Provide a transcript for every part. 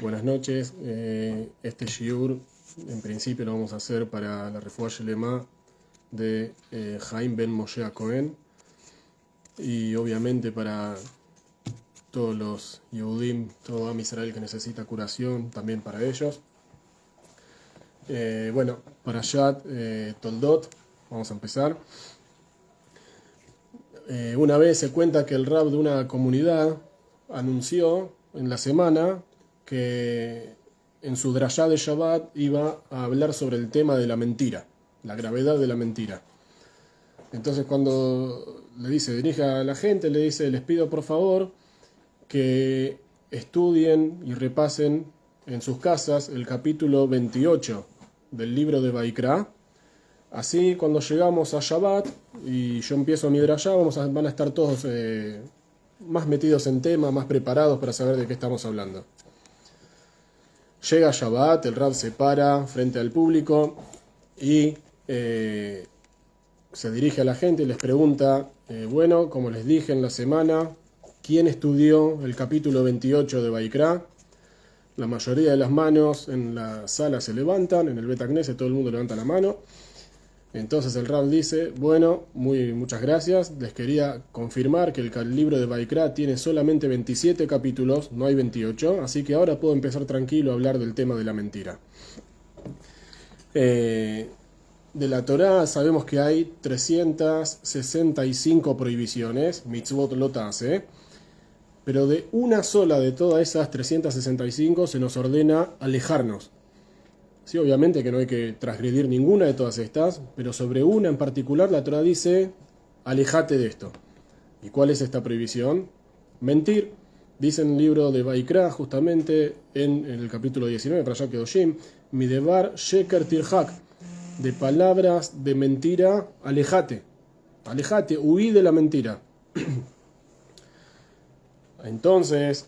Buenas noches. Este shiur, en principio, lo vamos a hacer para la Refuah Shelema de Chaim Ben Moshe Cohen y obviamente para todos los Yehudim, todo Am Israel que necesita curación, también para ellos. Para Shat Toldot, vamos a empezar. Una vez se cuenta que el rab de una comunidad anunció en la semana que en su drashá de Shabbat iba a hablar sobre el tema de la mentira, la gravedad de la mentira. Entonces cuando dirige a la gente, le dice, les pido por favor que estudien y repasen en sus casas el capítulo 28 del libro de Vaikra. Así cuando llegamos a Shabbat y yo empiezo mi drashá, van a estar todos más metidos en tema, más preparados para saber de qué estamos hablando. Llega Shabbat, el Rab se para frente al público y se dirige a la gente y les pregunta, como les dije en la semana, ¿quién estudió el capítulo 28 de Vaikra? La mayoría de las manos en la sala se levantan, en el Bet HaKnesset todo el mundo levanta la mano. Entonces el Rab dice, muchas gracias, les quería confirmar que el libro de Vaikra tiene solamente 27 capítulos, no hay 28, así que ahora puedo empezar tranquilo a hablar del tema de la mentira. De la Torá sabemos que hay 365 prohibiciones, mitzvot lo ta'aseh, pero de una sola de todas esas 365 se nos ordena alejarnos. Sí, obviamente que no hay que transgredir ninguna de todas estas, pero sobre una en particular la Torá dice, alejate de esto. ¿Y cuál es esta prohibición? Mentir. Dice en el libro de Vaikra, justamente en el capítulo 19, Parashat Kedoshim, Midevar Sheker Tirhak, de palabras de mentira, alejate. Alejate, huí de la mentira. Entonces,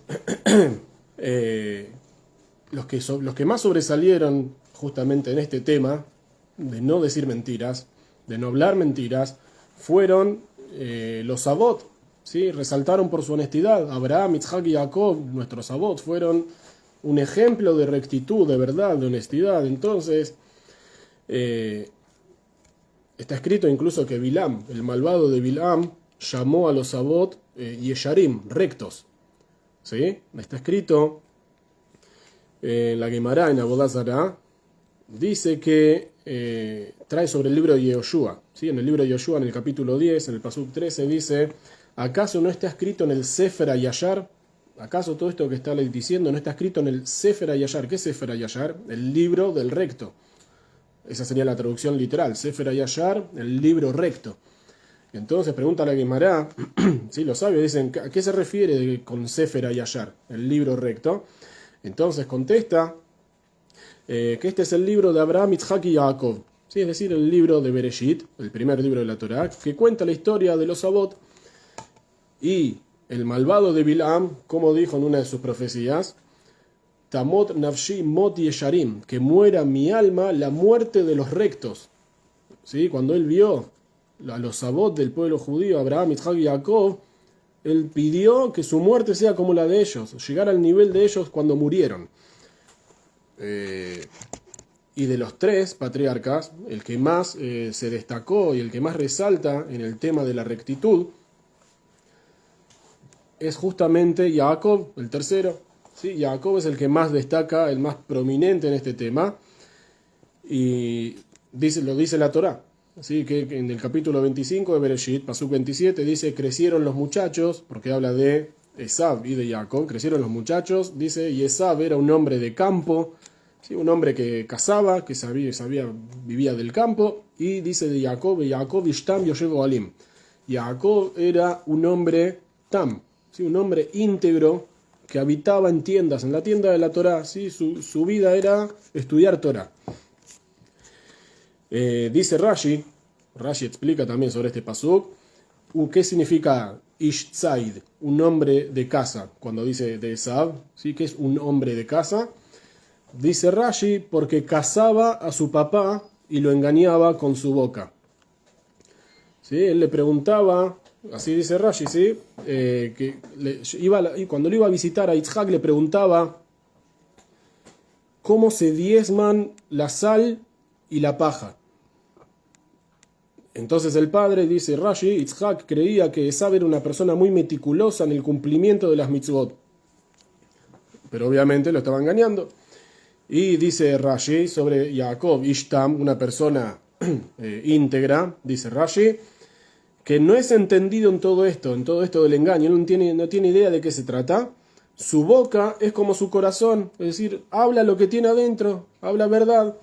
los que más sobresalieron justamente en este tema de no decir mentiras, de no hablar mentiras, fueron los Avot, ¿sí? Resaltaron por su honestidad. Abraham, Isaac y Jacob, nuestros Avot, fueron un ejemplo de rectitud, de verdad, de honestidad. Entonces, está escrito incluso que Bilam, el malvado de Bilam, llamó a los Avot Yesharim, rectos. ¿Sí? Está escrito en la Gemara, en Avodah Zará, dice que trae sobre el libro de Yehoshua. ¿Sí? En el libro de Yehoshua, en el capítulo 10, en el pasuk 13, dice, ¿acaso no está escrito en el Sefer HaYashar? ¿Acaso todo esto que está diciendo no está escrito en el Sefer HaYashar? ¿Qué es Sefer HaYashar? El libro del recto. Esa sería la traducción literal. Sefer HaYashar, el libro recto. Entonces pregunta la Gemara, ¿sí? Los sabios dicen, ¿a qué se refiere con Sefer HaYashar? El libro recto. Entonces contesta que este es el libro de Abraham, Isaac y Jacob, ¿sí? Es decir, el libro de Bereshit, el primer libro de la Torá, que cuenta la historia de los Avot. Y el malvado de Bilam, como dijo en una de sus profecías, Tamot nafshi mot yesharim, que muera mi alma la muerte de los rectos. ¿Sí? Cuando él vio a los Avot del pueblo judío, Abraham, Isaac y Jacob, él pidió que su muerte sea como la de ellos, llegar al nivel de ellos cuando murieron. Y de los tres patriarcas, el que más se destacó y el que más resalta en el tema de la rectitud es justamente Jacob, el tercero. ¿Sí? Jacob es el que más destaca, el más prominente en este tema. Y lo dice la Torá. Así que en el capítulo 25 de Bereshit, pasuk 27, dice, crecieron los muchachos, porque habla de Esab y de Jacob, crecieron los muchachos, dice, y Esab era un hombre de campo, ¿sí? Un hombre que cazaba, que vivía del campo, y dice de Jacob, Jacob ishtam yoshevo alim. Jacob era un hombre tam, ¿sí? Un hombre íntegro que habitaba en tiendas, en la tienda de la Torá, ¿sí? Su vida era estudiar Torá. Dice Rashi explica también sobre este pasuk, ¿qué significa Ish Tzaid? Un hombre de casa, cuando dice de Esab, ¿sí? ¿Qué es un hombre de casa? Dice Rashi, porque cazaba a su papá y lo engañaba con su boca. ¿Sí? Él le preguntaba, así dice Rashi, ¿sí? Y cuando lo iba a visitar a Yitzhak le preguntaba, cómo se diezman la sal y la paja. Entonces el padre, dice Rashi, Yitzhak creía que Esav era una persona muy meticulosa en el cumplimiento de las mitzvot. Pero obviamente lo estaba engañando. Y dice Rashi sobre Jacob Ishtam, una persona íntegra, dice Rashi, que no es entendido en todo esto del engaño, no tiene idea de qué se trata. Su boca es como su corazón, es decir, habla lo que tiene adentro, habla verdad.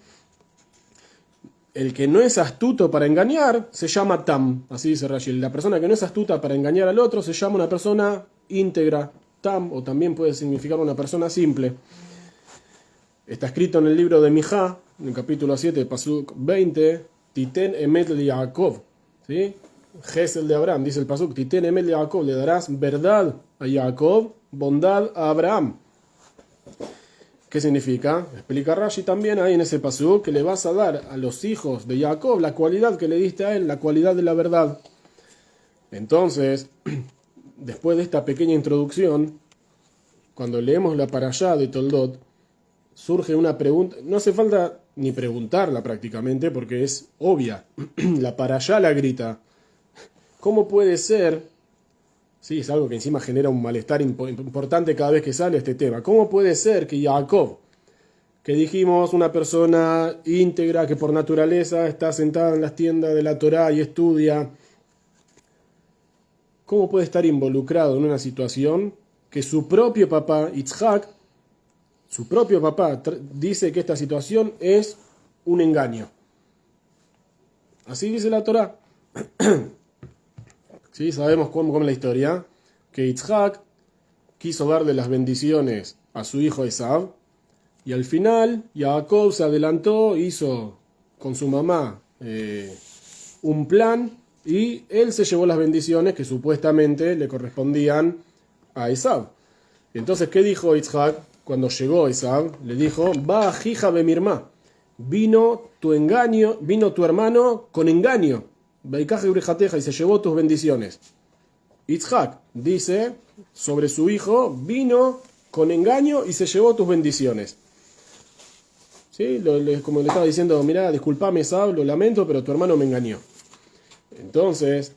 El que no es astuto para engañar se llama Tam, así dice Rashi. La persona que no es astuta para engañar al otro se llama una persona íntegra, Tam, o también puede significar una persona simple. Está escrito en el libro de Mijá, en el capítulo 7, Pasuk 20, Titen emet le Yaakov, ¿sí? Gesel de Abraham, dice el Pasuk, Titen emet le Yaakov, le darás verdad a Jacob, bondad a Abraham. ¿Qué significa? Explica Rashi también ahí en ese pasuk que le vas a dar a los hijos de Jacob la cualidad que le diste a él, la cualidad de la verdad. Entonces, después de esta pequeña introducción, cuando leemos la parashá de Toldot, surge una pregunta, no hace falta ni preguntarla prácticamente porque es obvia. La parashá la grita. ¿Cómo puede ser? Sí, es algo que encima genera un malestar importante cada vez que sale este tema. ¿Cómo puede ser que Jacob, que dijimos una persona íntegra que por naturaleza está sentada en las tiendas de la Torá y estudia, cómo puede estar involucrado en una situación que su propio papá, Yitzhak, dice que esta situación es un engaño? Así dice la Torá. ¿Sí? Sabemos cómo es la historia, que Yitzhak quiso darle las bendiciones a su hijo Esav, y al final Jacob se adelantó, hizo con su mamá un plan, y él se llevó las bendiciones que supuestamente le correspondían a Esav. Entonces, ¿qué dijo Yitzhak cuando llegó Esav? Le dijo, va hija bemirma, vino tu hermano con engaño, y se llevó tus bendiciones. Yitzhak dice sobre su hijo, vino con engaño y se llevó tus bendiciones. ¿Sí? Como le estaba diciendo, mirá, disculpame, Esav, lo lamento, pero tu hermano me engañó. Entonces,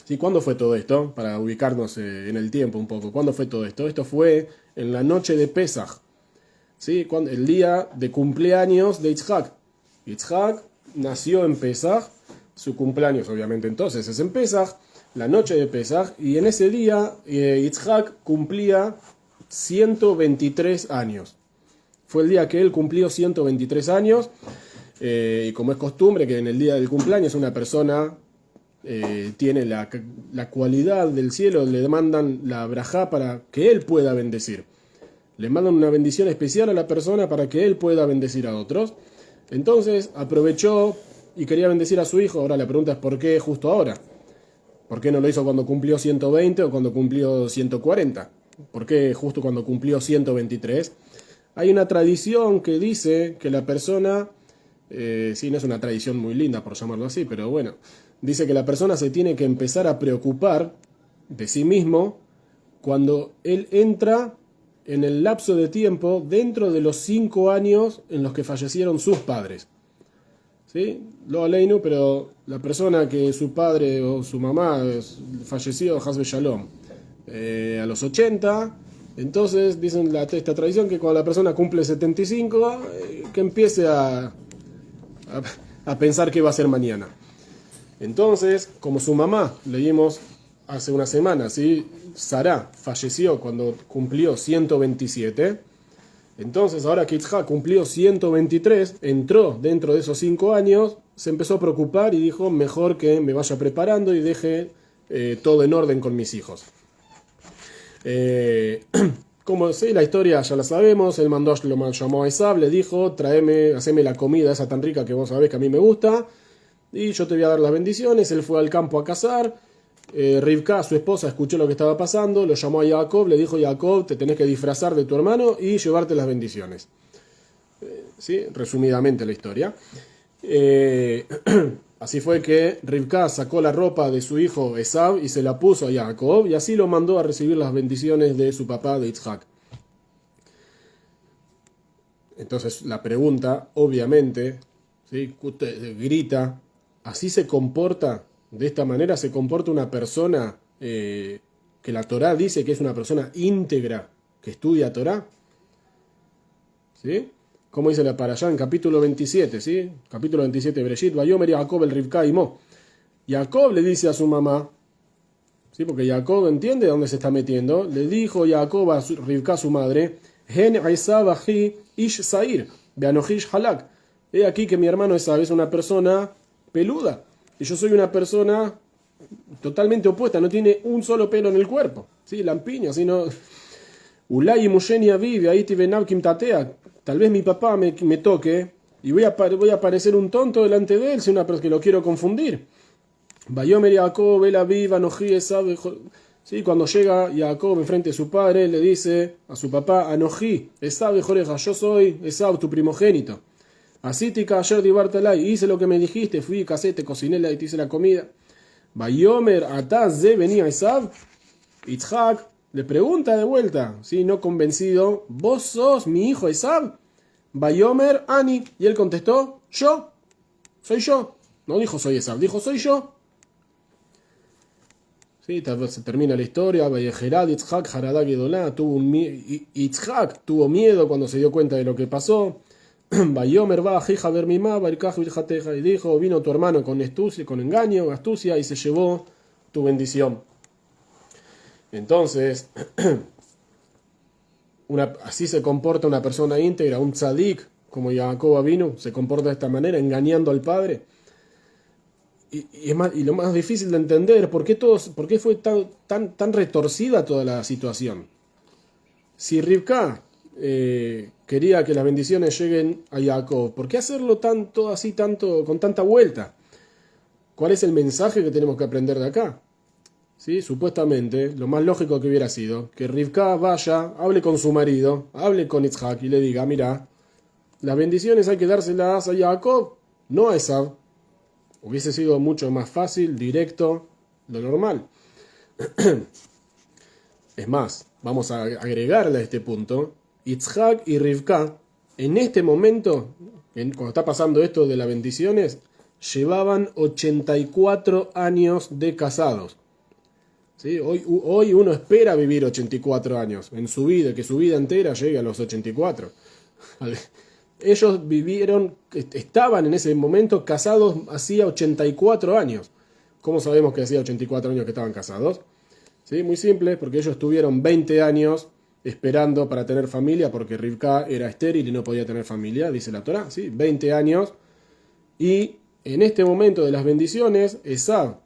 ¿sí? ¿Cuándo fue todo esto? Para ubicarnos en el tiempo un poco. ¿Cuándo fue todo esto? Esto fue en la noche de Pesaj, ¿sí? El día de cumpleaños de Yitzhak. Yitzhak nació en Pesaj. Su cumpleaños obviamente entonces es en Pesaj, la noche de Pesaj, y en ese día Yitzhak cumplía 123 años. Fue el día que él cumplió 123 años, y como es costumbre que en el día del cumpleaños una persona tiene la cualidad del cielo, le demandan la brajá para que él pueda bendecir. Le mandan una bendición especial a la persona para que él pueda bendecir a otros. Entonces aprovechó y quería bendecir a su hijo. Ahora la pregunta es ¿por qué justo ahora? ¿Por qué no lo hizo cuando cumplió 120 o cuando cumplió 140? ¿Por qué justo cuando cumplió 123? Hay una tradición que dice que la persona, sí, no es una tradición muy linda por llamarlo así, pero bueno, dice que la persona se tiene que empezar a preocupar de sí mismo cuando él entra en el lapso de tiempo dentro de los 5 años en los que fallecieron sus padres. ¿Sí? Lo aleinu, pero la persona que su padre o su mamá falleció, Hasbe Shalom, a los 80, entonces dicen esta tradición que cuando la persona cumple 75, que empiece a pensar qué va a hacer mañana. Entonces, como su mamá, leímos hace una semana, ¿sí? Sará falleció cuando cumplió 127. Entonces, ahora que Yitzhak cumplió 123, entró dentro de esos 5 años, se empezó a preocupar y dijo, mejor que me vaya preparando y deje todo en orden con mis hijos. Como sí, la historia ya la sabemos, él lo llamó a Esav, le dijo, haceme la comida esa tan rica que vos sabés que a mí me gusta, y yo te voy a dar las bendiciones. Él fue al campo a cazar. Rivka, su esposa, escuchó lo que estaba pasando, lo llamó a Jacob, le dijo, Jacob, te tenés que disfrazar de tu hermano y llevarte las bendiciones. ¿Sí? Resumidamente la historia. Así fue que Rivka sacó la ropa de su hijo Esav y se la puso a Jacob, y así lo mandó a recibir las bendiciones de su papá, de Yitzhak. Entonces la pregunta, obviamente, ¿sí? Grita, ¿así se comporta? ¿De esta manera se comporta una persona que la Torá dice que es una persona íntegra, que estudia Torá? ¿Sí? Como dice la Parashá en capítulo 27, ¿sí? Capítulo 27, Bereshit, Vayomer Jacob el Rivka Imo. Jacob le dice a su mamá, ¿sí? Porque Jacob entiende dónde se está metiendo, le dijo Jacob a Rivka, su madre, Hen Esav achi ish sair, beanojish halak. He aquí que mi hermano Esav es una persona peluda, y yo soy una persona totalmente opuesta, no tiene un solo pelo en el cuerpo, ¿sí? Lampiño, sino... Ulay Musheni vive ahí Tibenavkim Tatea. Tal vez mi papá me toque y voy a parecer un tonto delante de él, si una persona que lo quiero confundir. Bayomer Jacob, el Aviv, Anoji, Esav. Sí, cuando llega Jacob enfrente de su padre, le dice a su papá, Anoji, Esav, Joreja, yo soy Esav, tu primogénito. Así tika ayer divartalai, hice lo que me dijiste, fui, casé, te cociné y te hice la comida. Bayomer Ataz venía Esav, Itzhak. Le pregunta de vuelta, ¿sí? No convencido, ¿vos sos mi hijo Esav? Bayomer Ani. Y él contestó, yo, soy yo. No dijo soy Esav, dijo soy yo. Sí, tal vez se termina la historia. Vayejerad Yitzhak Haradag Gedolá. Yitzhak tuvo miedo cuando se dio cuenta de lo que pasó. Bayomer va a ver mi ma, y dijo, vino tu hermano con astucia, con engaño, astucia, y se llevó tu bendición. Entonces, así se comporta una persona íntegra, un tzadik, como Jacob vino, se comporta de esta manera, engañando al padre. Y lo más difícil de entender, ¿por qué fue tan retorcida toda la situación? Si Rivka quería que las bendiciones lleguen a Jacob, ¿por qué hacerlo tanto, con tanta vuelta? ¿Cuál es el mensaje que tenemos que aprender de acá? ¿Sí? Supuestamente, lo más lógico que hubiera sido que Rivka vaya, hable con su marido, hable con Yitzhak y le diga, mira, las bendiciones hay que dárselas a Jacob, no a Esav. Hubiese sido mucho más fácil, directo, lo normal. Es más, vamos a agregarle a este punto, Yitzhak y Rivka, en este momento, cuando está pasando esto de las bendiciones, llevaban 84 años de casados. ¿Sí? Hoy uno espera vivir 84 años en su vida, que su vida entera llegue a los 84. Ellos estaban en ese momento casados hacía 84 años. ¿Cómo sabemos que hacía 84 años que estaban casados? ¿Sí? Muy simple, porque ellos tuvieron 20 años esperando para tener familia, porque Rivka era estéril y no podía tener familia, dice la Torá, ¿sí? 20 años. Y en este momento de las bendiciones, Esav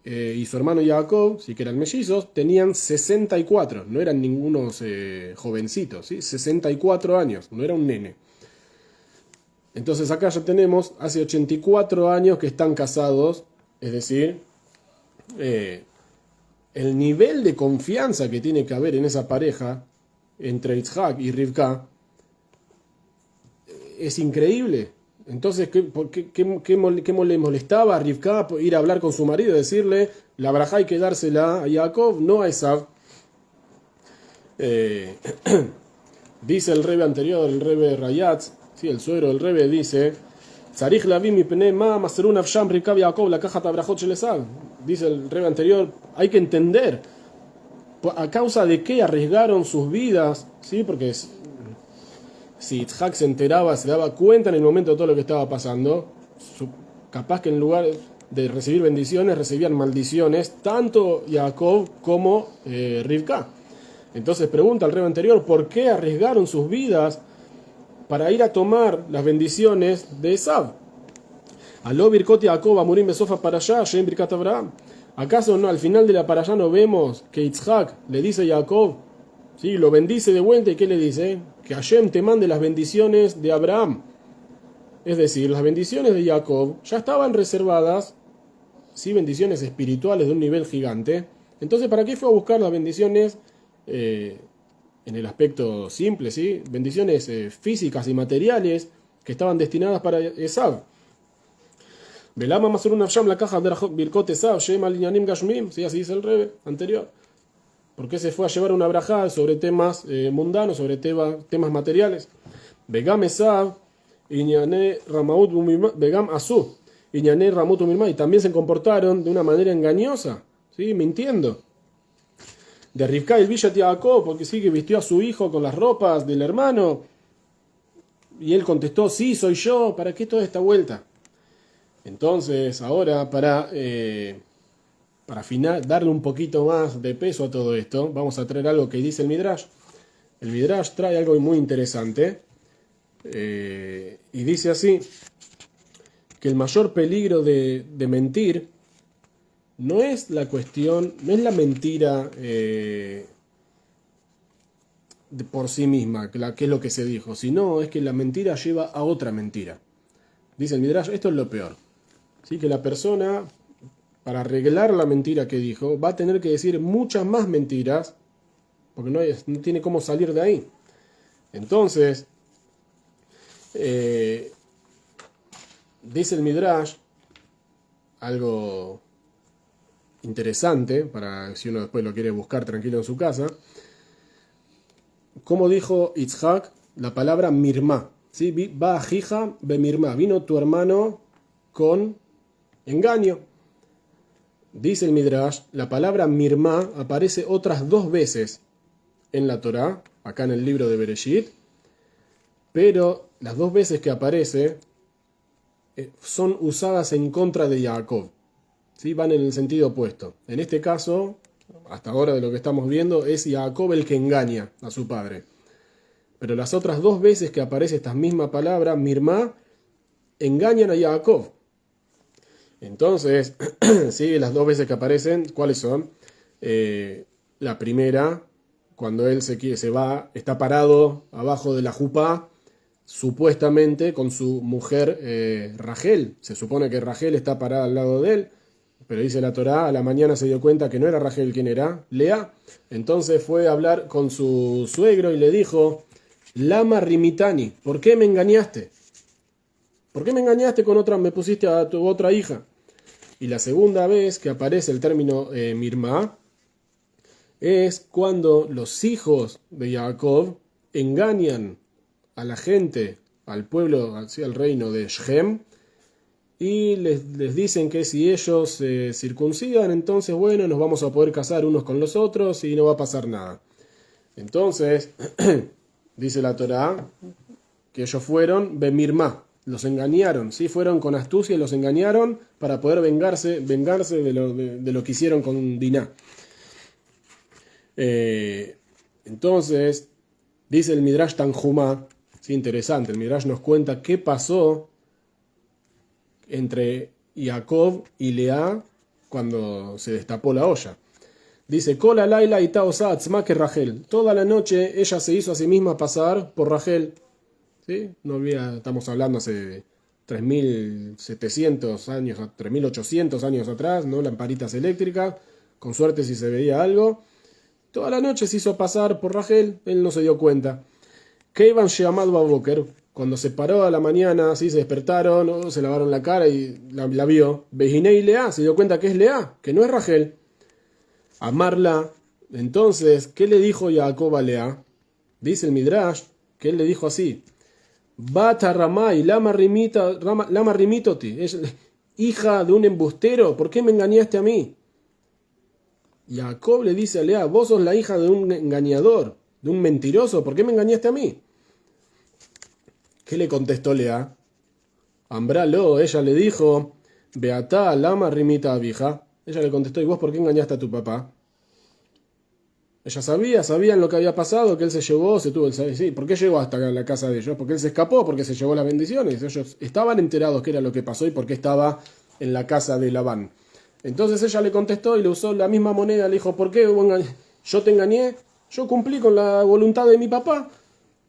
y su hermano Jacob, sí que eran mellizos, tenían 64, no eran ningunos jovencitos, ¿sí? 64 años, no era un nene. Entonces acá ya tenemos hace 84 años que están casados, es decir, el nivel de confianza que tiene que haber en esa pareja entre Yitzhak y Rivka es increíble. Entonces, ¿qué le molestaba a Rivka ir a hablar con su marido y decirle la braja hay que dársela a Jacob, no a Esav? Dice el rebe anterior, el rebe Rayatz, sí, el suegro del rebe dice, dice el rebe anterior, hay que entender a causa de qué arriesgaron sus vidas, ¿sí? Porque si Yitzhak se enteraba, se daba cuenta en el momento de todo lo que estaba pasando, capaz que en lugar de recibir bendiciones, recibían maldiciones, tanto Jacob como Rivka. Entonces pregunta al rey anterior, ¿por qué arriesgaron sus vidas para ir a tomar las bendiciones de Esav? Aló Birkot Jacob, Amurim Besofa para allá, Shem Birkat Abraham. ¿Acaso no, al final de la para allá no vemos que Yitzhak le dice a Jacob, ¿sí? Lo bendice de vuelta y ¿qué le dice? Que Hashem te mande las bendiciones de Abraham. Es decir, las bendiciones de Jacob ya estaban reservadas, ¿sí? Bendiciones espirituales de un nivel gigante. Entonces, ¿para qué fue a buscar las bendiciones en el aspecto simple, ¿sí? Bendiciones físicas y materiales que estaban destinadas para Esav? Velama Masurun Avsham la caja de Birkot Esav, Shem Alinyanim Gashmim, ¿sí? Así dice el rebe anterior. ¿Por qué se fue a llevar una brajá sobre temas mundanos, sobre temas materiales? Begam Esav, Iñané Ramaut Umirma, Begam Asu, Iñané Ramut Umirma, y también se comportaron de una manera engañosa, ¿sí? Mintiendo. De Rivka el Villat Jacob, porque sí que vistió a su hijo con las ropas del hermano, y él contestó, sí, soy yo, ¿para qué toda esta vuelta? Entonces, ahora para darle un poquito más de peso a todo esto, vamos a traer algo que dice el Midrash. El Midrash trae algo muy interesante, y dice así, que el mayor peligro de mentir no es la cuestión, no es la mentira por sí misma, que es lo que se dijo, sino es que la mentira lleva a otra mentira. Dice el Midrash, esto es lo peor. ¿Sí? Que la persona, para arreglar la mentira que dijo, va a tener que decir muchas más mentiras, porque no tiene cómo salir de ahí. Entonces, dice el Midrash, algo interesante, para si uno después lo quiere buscar tranquilo en su casa, como dijo Yitzhak, la palabra mirma, ¿sí? Va hija be mirma, vino tu hermano con engaño. Dice el Midrash, la palabra mirma aparece otras 2 veces en la Torá, acá en el libro de Bereshit, pero las 2 veces que aparece son usadas en contra de Jacob, ¿sí? Van en el sentido opuesto. En este caso, hasta ahora de lo que estamos viendo, es Jacob el que engaña a su padre. Pero las otras 2 veces que aparece esta misma palabra, mirma, engañan a Jacob. Entonces, sí, las 2 veces que aparecen, ¿cuáles son? La primera, cuando él se va, está parado abajo de la jupá, supuestamente con su mujer Rachel. Se supone que Rachel está parada al lado de él, pero dice la Torá, a la mañana se dio cuenta que no era Rachel quien era, Lea. Entonces fue a hablar con su suegro y le dijo, Lama Rimitani, ¿por qué me engañaste? ¿Por qué me engañaste con otra, me pusiste a tu otra hija? Y la segunda vez que aparece el término mirma es cuando los hijos de Jacob engañan a la gente, al pueblo, hacia el reino de Shem, y les dicen que si ellos se circuncidan, entonces bueno, nos vamos a poder casar unos con los otros y no va a pasar nada. Entonces, dice la Torá, que ellos fueron bemirma, los engañaron, ¿sí? Fueron con astucia y los engañaron para poder vengarse de lo que hicieron con Diná. Entonces, dice el Midrash Tanjumá, sí, interesante, el Midrash nos cuenta qué pasó entre Jacob y Lea cuando se destapó la olla. Dice, Kola Laila ita osa atzma que Rachel. Toda la noche ella se hizo a sí misma pasar por Rachel. ¿Sí? Estamos hablando hace 3.700 años, 3.800 años atrás, ¿no? Lamparitas eléctricas, con suerte si se veía algo. Toda la noche se hizo pasar por Rachel, él no se dio cuenta. Keivan Sheamad Baboker, cuando se paró a la mañana, así se despertaron, ¿no? Se lavaron la cara y la vio. Bejinei Lea, se dio cuenta que es Lea, que no es Rachel. Amarla. Entonces, ¿qué le dijo Jacob a Lea? Dice el Midrash que él le dijo así: Bata Ramai, lama rimitoti, es hija de un embustero, ¿por qué me engañaste a mí? Jacob le dice a Lea, vos sos la hija de un engañador, de un mentiroso, ¿por qué me engañaste a mí? ¿Qué le contestó Lea? Ambralo, ella le dijo, Beatá lama rimita abija. Ella le contestó, ¿y vos por qué engañaste a tu papá? Ella sabían lo que había pasado, que él se llevó, sí, ¿por qué llegó hasta la casa de ellos? Porque él se escapó, porque se llevó las bendiciones. Ellos estaban enterados qué era lo que pasó y por qué estaba en la casa de Labán. Entonces ella le contestó y le usó la misma moneda, le dijo, ¿por qué yo te engañé? Yo cumplí con la voluntad de mi papá.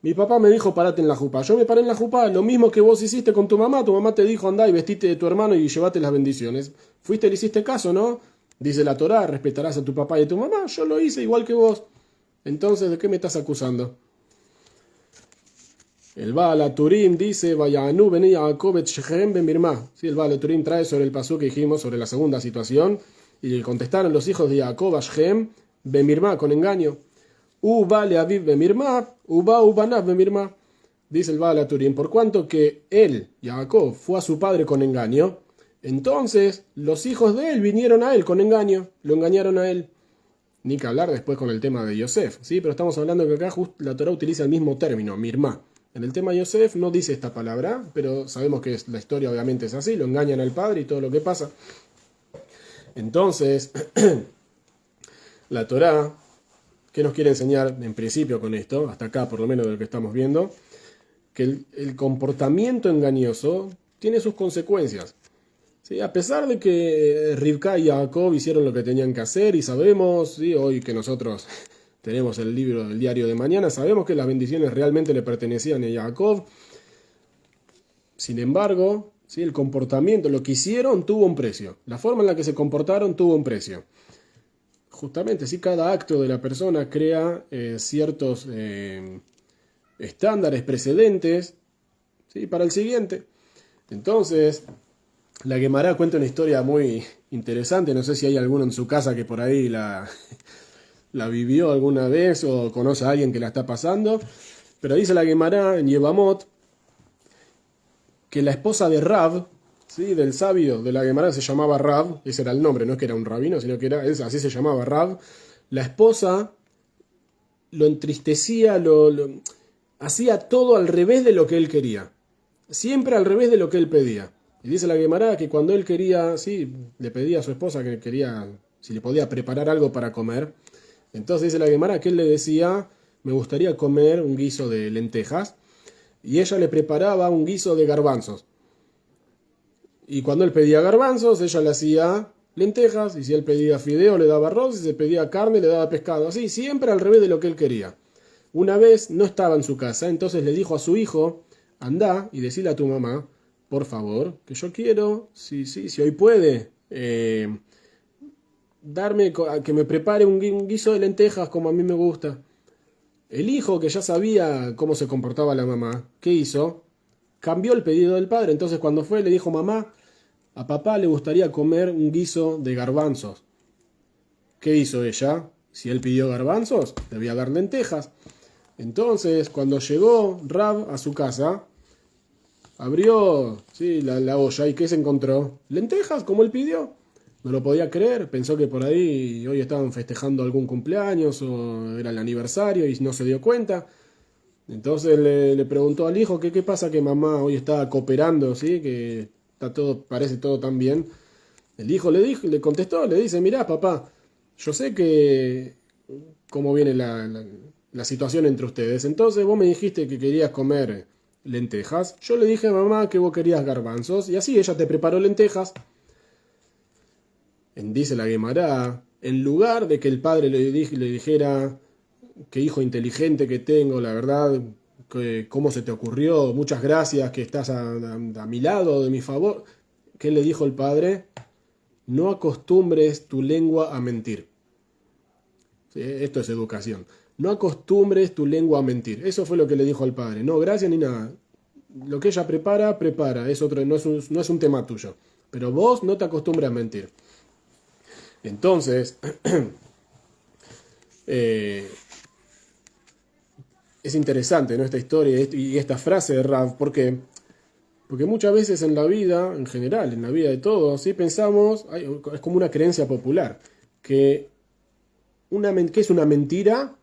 Mi papá me dijo, parate en la jupá. Yo me paré en la jupá, lo mismo que vos hiciste con tu mamá. Tu mamá te dijo, andá y vestite de tu hermano y llevate las bendiciones. Fuiste y le hiciste caso, ¿no? Dice la Torá, respetarás a tu papá y a tu mamá. Yo lo hice igual que vos. Entonces, ¿de qué me estás acusando? El Baal HaTurim dice, Vayanu beni Yaakov et Shechem ben Mirma. Sí, el Baal HaTurim trae sobre el pasú que dijimos sobre la segunda situación. Y le contestaron los hijos de Jacob a Shechem ben Mirma, con engaño. Uba le aviv ben Mirma, uba ubanav ben Mirma. dice el Baal HaTurim, por cuanto que él, Jacob, fue a su padre con engaño, entonces los hijos de él vinieron a él con engaño, lo engañaron a él. Ni que hablar después con el tema de Yosef, ¿sí? Pero estamos hablando que acá la Torá utiliza el mismo término, mirmá. En el tema de Yosef no dice esta palabra, pero sabemos que la historia obviamente es así, lo engañan al padre y todo lo que pasa. Entonces, la Torá, ¿qué nos quiere enseñar en principio con esto? Hasta acá por lo menos de lo que estamos viendo, que el comportamiento engañoso tiene sus consecuencias. ¿Sí? A pesar de que Rivka y Jacob hicieron lo que tenían que hacer y sabemos, ¿sí? Hoy que nosotros tenemos el libro del diario de mañana, sabemos que las bendiciones realmente le pertenecían a Jacob. Sin embargo, ¿sí? El comportamiento, lo que hicieron tuvo un precio. La forma en la que se comportaron tuvo un precio. Justamente, ¿sí? Cada acto de la persona crea ciertos estándares precedentes, ¿sí? Para el siguiente. Entonces, la Guemará cuenta una historia muy interesante. No sé si hay alguno en su casa que por ahí la vivió alguna vez o conoce a alguien que la está pasando. Pero dice la Guemará en Yevamot que la esposa de Rab, ¿sí? Del sabio de la Guemará, se llamaba Rab. Ese era el nombre, no es que era un rabino, sino que así se llamaba Rab. La esposa lo entristecía, hacía todo al revés de lo que él quería. Siempre al revés de lo que él pedía. Y dice la Guemará que cuando él quería, sí, le pedía a su esposa que quería, si le podía preparar algo para comer. Entonces dice la Guemará que él le decía, me gustaría comer un guiso de lentejas. Y ella le preparaba un guiso de garbanzos. Y cuando él pedía garbanzos, ella le hacía lentejas. Y si él pedía fideo, le daba arroz. Y si se pedía carne, le daba pescado. Así, siempre al revés de lo que él quería. Una vez no estaba en su casa, entonces le dijo a su hijo, anda y decile a tu mamá, por favor, que yo quiero, si hoy puede, que me prepare un guiso de lentejas como a mí me gusta. El hijo, que ya sabía cómo se comportaba la mamá, ¿qué hizo? Cambió el pedido del padre. Entonces cuando fue le dijo, mamá, a papá le gustaría comer un guiso de garbanzos. ¿Qué hizo ella? Si él pidió garbanzos, le voy a dar lentejas. Entonces cuando llegó Rab a su casa, abrió, sí, la olla y ¿qué se encontró? Lentejas, como él pidió. No lo podía creer, pensó que por ahí hoy estaban festejando algún cumpleaños o era el aniversario y no se dio cuenta. Entonces le preguntó al hijo qué pasa que mamá hoy está cooperando, ¿sí? Que está todo, parece todo tan bien. El hijo le contestó, le dice, mirá papá, yo sé que cómo viene la situación entre ustedes. Entonces vos me dijiste que querías comer lentejas. Yo le dije a mamá que vos querías garbanzos y así ella te preparó lentejas. Dice la Guemará, en lugar de que el padre le dijera, qué hijo inteligente que tengo, la verdad, cómo se te ocurrió, muchas gracias que estás a mi lado, de mi favor. ¿Qué le dijo el padre? No acostumbres tu lengua a mentir. ¿Sí? Esto es educación. No acostumbres tu lengua a mentir. Eso fue lo que le dijo al padre. No, gracias ni nada. Lo que ella prepara. Es otro, no es un tema tuyo. Pero vos no te acostumbres a mentir. Entonces, es interesante, ¿no? Esta historia y esta frase de Rav. ¿Por qué? Porque muchas veces en la vida, en general, en la vida de todos, ¿sí? Pensamos, es como una creencia popular, que es una mentira,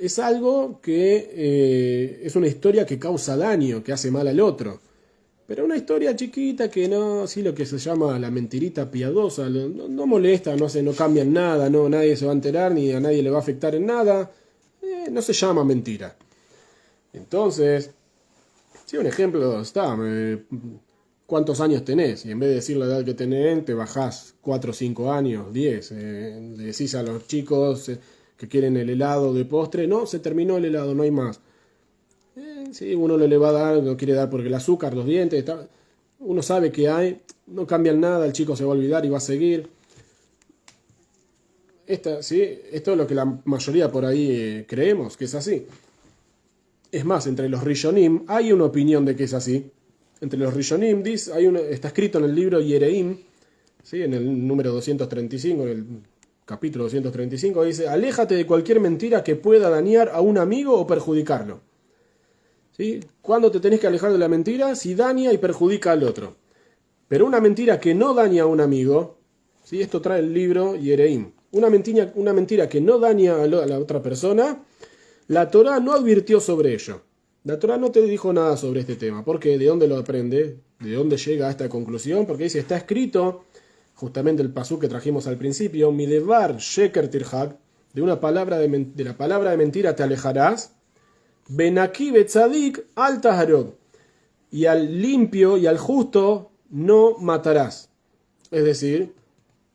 es algo que es una historia que causa daño, que hace mal al otro. Pero una historia chiquita que no, sí, lo que se llama la mentirita piadosa, no molesta, no cambia en nada, nadie se va a enterar ni a nadie le va a afectar en nada, no se llama mentira. Entonces, sí, un ejemplo está, ¿cuántos años tenés? Y en vez de decir la edad que tenés, te bajás 4 o 5 años, 10, le decís a los chicos que quieren el helado de postre, no, se terminó el helado, no hay más. Sí, uno le va a dar, no quiere dar porque el azúcar, los dientes, uno sabe que hay, no cambian nada, el chico se va a olvidar y va a seguir. ¿Sí? Esto es lo que la mayoría por ahí creemos, que es así. Es más, entre los Rishonim hay una opinión de que es así. Entre los Rishonim está escrito en el libro Yereim, ¿sí? En el número 235, en el capítulo 235, dice, aléjate de cualquier mentira que pueda dañar a un amigo o perjudicarlo. ¿Sí? ¿Cuándo te tenés que alejar de la mentira? Si daña y perjudica al otro. Pero una mentira que no daña a un amigo, ¿sí? Esto trae el libro Yereim. Una mentira que no daña a la otra persona, la Torá no advirtió sobre ello. La Torá no te dijo nada sobre este tema. ¿Por qué? ¿De dónde lo aprende? ¿De dónde llega a esta conclusión? Porque dice, está escrito, justamente el pasú que trajimos al principio, Midevar sheker tirhak, de la palabra de mentira te alejarás, benaki betzadik al taharot, y al limpio y al justo no matarás. Es decir,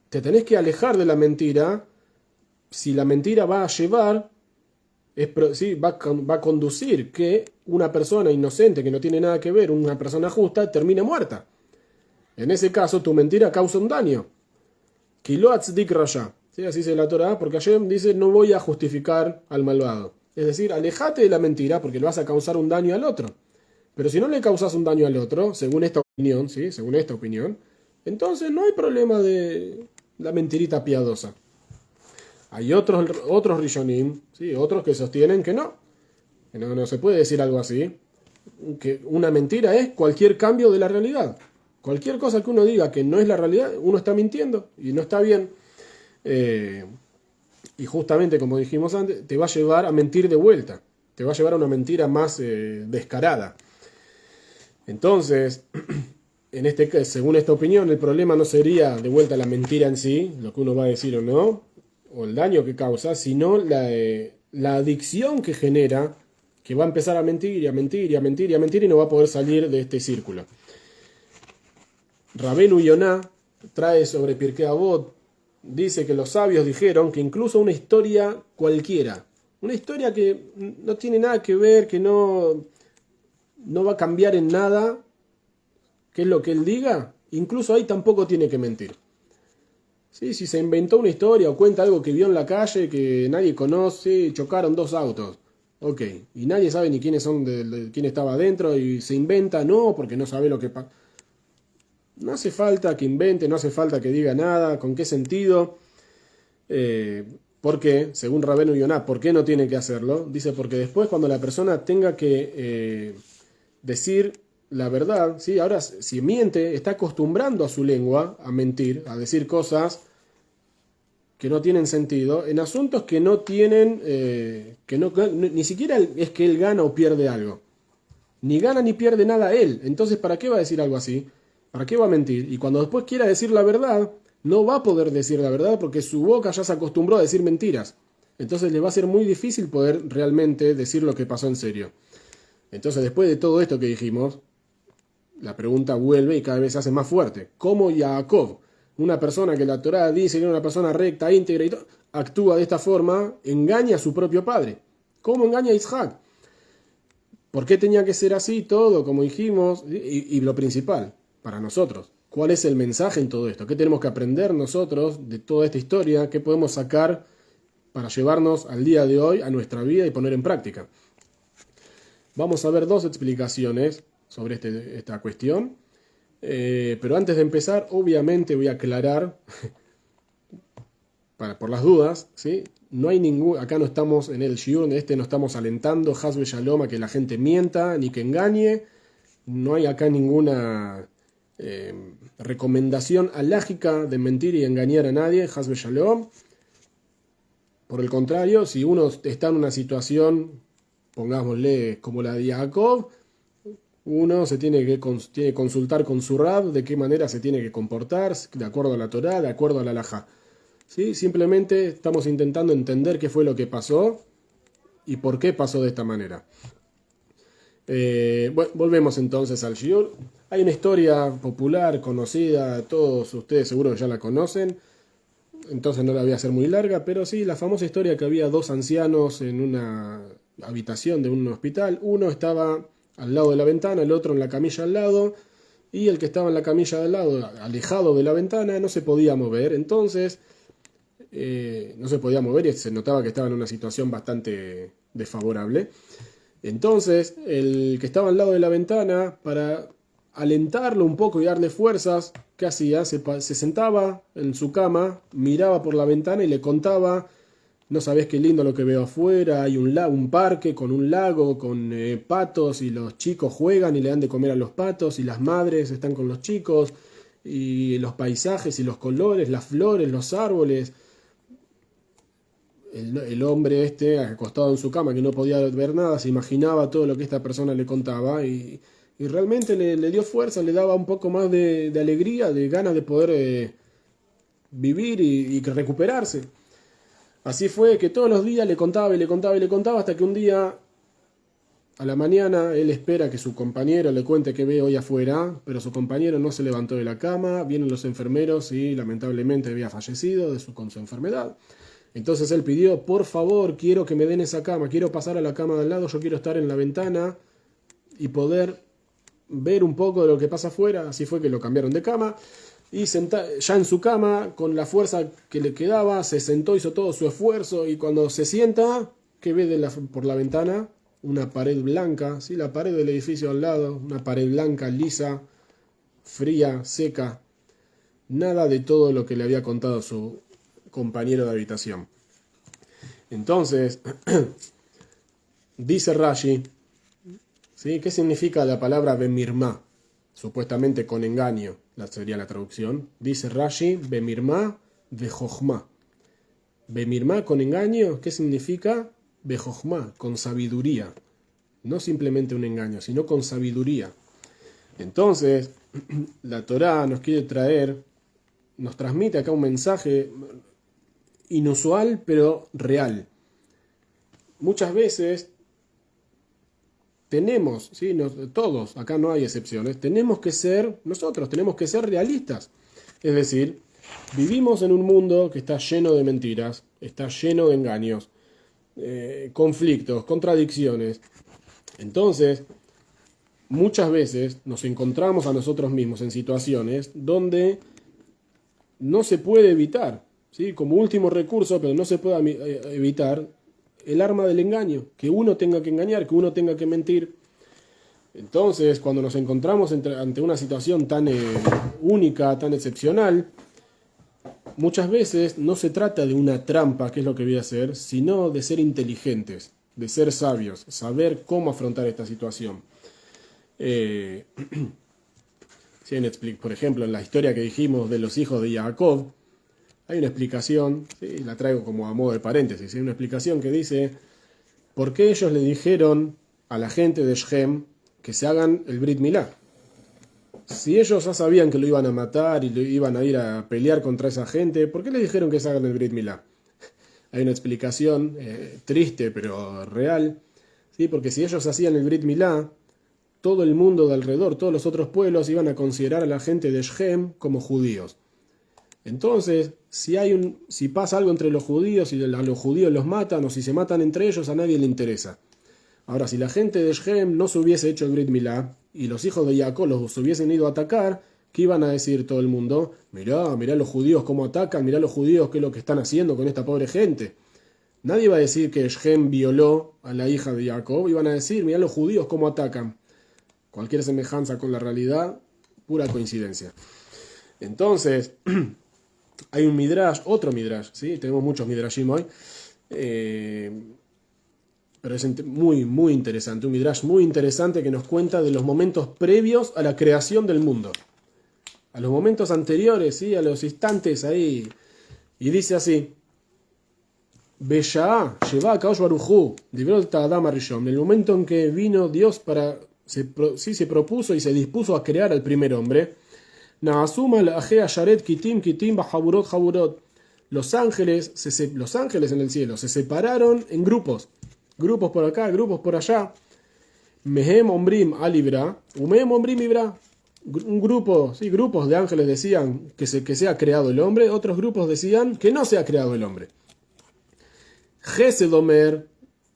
te tenés que alejar de la mentira si la mentira va a llevar, ¿sí? va a conducir que una persona inocente que no tiene nada que ver, una persona justa, termine muerta. En ese caso, tu mentira causa un daño. Kilo atzdik rasha. ¿Sí? Así dice la Torah, porque Hashem dice, no voy a justificar al malvado. Es decir, alejate de la mentira porque le vas a causar un daño al otro. Pero si no le causas un daño al otro, según esta opinión, ¿sí? Según esta opinión, entonces no hay problema de la mentirita piadosa. Hay otros rishonim, ¿sí? Otros que sostienen que no se puede decir algo así, que una mentira es cualquier cambio de la realidad. Cualquier cosa que uno diga que no es la realidad, uno está mintiendo y no está bien. Y justamente, como dijimos antes, te va a llevar a mentir de vuelta. Te va a llevar a una mentira más descarada. Entonces, según esta opinión, el problema no sería de vuelta la mentira en sí, lo que uno va a decir o no, o el daño que causa, sino la adicción que genera, que va a empezar a mentir y a mentir y a mentir y a mentir y no va a poder salir de este círculo. Rabenu Yonah trae sobre Pirkei Avot, dice que los sabios dijeron que incluso una historia cualquiera, una historia que no tiene nada que ver, que no va a cambiar en nada, que es lo que él diga, incluso ahí tampoco tiene que mentir. ¿Sí? Si se inventó una historia o cuenta algo que vio en la calle que nadie conoce, chocaron dos autos, ok, y nadie sabe ni quiénes son, quién estaba adentro y se inventa, no, porque no sabe lo que pasa. No hace falta que invente, no hace falta que diga nada, con qué sentido. ¿Por qué? Según Rabenu Yonah, ¿por qué no tiene que hacerlo? Dice, porque después cuando la persona tenga que decir la verdad, ¿sí? Ahora si miente, está acostumbrando a su lengua a mentir, a decir cosas que no tienen sentido, en asuntos que no tienen, ni siquiera es que él gana o pierde algo. Ni gana ni pierde nada él. Entonces, ¿para qué va a decir algo así? ¿Para qué va a mentir? Y cuando después quiera decir la verdad, no va a poder decir la verdad porque su boca ya se acostumbró a decir mentiras. Entonces le va a ser muy difícil poder realmente decir lo que pasó en serio. Entonces, después de todo esto que dijimos, la pregunta vuelve y cada vez se hace más fuerte. ¿Cómo Jacob, una persona que la Torá dice que era una persona recta, íntegra y todo, actúa de esta forma, engaña a su propio padre? ¿Cómo engaña a Isaac? ¿Por qué tenía que ser así todo, como dijimos? Y lo principal, para nosotros, ¿cuál es el mensaje en todo esto? ¿Qué tenemos que aprender nosotros de toda esta historia? ¿Qué podemos sacar para llevarnos al día de hoy a nuestra vida y poner en práctica? Vamos a ver dos explicaciones sobre esta cuestión. Pero antes de empezar, obviamente voy a aclarar, por las dudas, ¿sí? No hay acá no estamos en el shiur, no estamos alentando, Hasbe Shalom, a que la gente mienta ni que engañe. No hay acá ninguna recomendación alágica de mentir y engañar a nadie, Hasbe Shalom. Por el contrario, si uno está en una situación, pongámosle como la de Jacob, uno se tiene que consultar con su Rab de qué manera se tiene que comportar, de acuerdo a la Torá, de acuerdo a la halajá. ¿Sí? Simplemente estamos intentando entender qué fue lo que pasó y por qué pasó de esta manera. Bueno, volvemos entonces al shiur. Hay una historia popular, conocida, todos ustedes seguro que ya la conocen, entonces no la voy a hacer muy larga, pero sí, la famosa historia que había dos ancianos en una habitación de un hospital. Uno estaba al lado de la ventana, el otro en la camilla al lado, y el que estaba en la camilla al lado, alejado de la ventana, no se podía mover. Entonces, no se podía mover y se notaba que estaba en una situación bastante desfavorable. Entonces, el que estaba al lado de la ventana, para alentarlo un poco y darle fuerzas, ¿qué hacía? Se sentaba en su cama, miraba por la ventana y le contaba no sabés qué lindo lo que veo afuera, hay un parque con un lago, con patos, y los chicos juegan y le dan de comer a los patos, y las madres están con los chicos, y los paisajes y los colores, las flores, los árboles. El hombre acostado en su cama, que no podía ver nada, se imaginaba todo lo que esta persona le contaba, y realmente le dio fuerza, le daba un poco más de alegría, de ganas de poder vivir y recuperarse. Así fue que todos los días le contaba y le contaba y le contaba, hasta que un día a la mañana él espera que su compañero le cuente qué ve hoy afuera, pero su compañero no se levantó de la cama, vienen los enfermeros y lamentablemente había fallecido con su enfermedad. Entonces él pidió, por favor, quiero que me den esa cama, quiero pasar a la cama de al lado, yo quiero estar en la ventana y poder ver un poco de lo que pasa afuera. Así fue que lo cambiaron de cama, y ya en su cama, con la fuerza que le quedaba, se sentó, hizo todo su esfuerzo, y cuando se sienta, ¿qué ve por la ventana? Una pared blanca, ¿sí? La pared del edificio al lado, una pared blanca, lisa, fría, seca. Nada de todo lo que le había contado su compañero de habitación. Entonces, dice Rashi, ¿sí? ¿Qué significa la palabra bemirma? Supuestamente con engaño, sería la traducción. Dice Rashi, bemirma bejochma. Bemirma con engaño, ¿qué significa? Bejochma, con sabiduría. No simplemente un engaño, sino con sabiduría. Entonces, la Torá nos transmite acá un mensaje inusual, pero real. Muchas veces tenemos, ¿sí? Todos, acá no hay excepciones, tenemos que ser realistas. Es decir, vivimos en un mundo que está lleno de mentiras, está lleno de engaños, conflictos, contradicciones. Entonces, muchas veces nos encontramos a nosotros mismos en situaciones donde no se puede evitar, ¿sí? Como último recurso, pero no se puede evitar el arma del engaño, que uno tenga que engañar, que uno tenga que mentir. Entonces, cuando nos encontramos ante una situación tan única, tan excepcional, muchas veces no se trata de una trampa, que es lo que voy a hacer, sino de ser inteligentes, de ser sabios, saber cómo afrontar esta situación. Por ejemplo, en la historia que dijimos de los hijos de Jacob, hay una explicación, ¿sí? La traigo como a modo de paréntesis, hay una explicación que dice por qué ellos le dijeron a la gente de Shem que se hagan el Brit Milá. Si ellos ya sabían que lo iban a matar y lo iban a ir a pelear contra esa gente, ¿por qué le dijeron que se hagan el Brit Milá? Hay una explicación triste pero real, ¿sí? Porque si ellos hacían el Brit Milá, todo el mundo de alrededor, todos los otros pueblos iban a considerar a la gente de Shem como judíos. Entonces, si pasa algo entre los judíos y a los judíos los matan, o si se matan entre ellos, a nadie le interesa. Ahora, si la gente de Shem no se hubiese hecho el Brit Milá y los hijos de Jacob los hubiesen ido a atacar, ¿qué iban a decir todo el mundo? Mirá los judíos cómo atacan, mirá los judíos qué es lo que están haciendo con esta pobre gente. Nadie va a decir que Shem violó a la hija de Jacob, iban a decir, mirá los judíos cómo atacan. Cualquier semejanza con la realidad, pura coincidencia. Entonces, hay un midrash, otro midrash, ¿sí? Tenemos muchos midrashim hoy, pero es muy, muy interesante, un midrash muy interesante que nos cuenta de los momentos previos a la creación del mundo, a los momentos anteriores, ¿sí? A los instantes ahí, y dice así, Besha'ah, Sheva Kadosh Baruj Hu, Divrot Adam Arishon, en el momento en que vino Dios se propuso y se dispuso a crear al primer hombre, los ángeles en el cielo se separaron en grupos por acá, grupos por allá. Mehem ombrim alibra, umehem ombrim ibra. Grupos de ángeles decían que sea creado el hombre, otros grupos decían que no sea creado el hombre. Gesed Omer,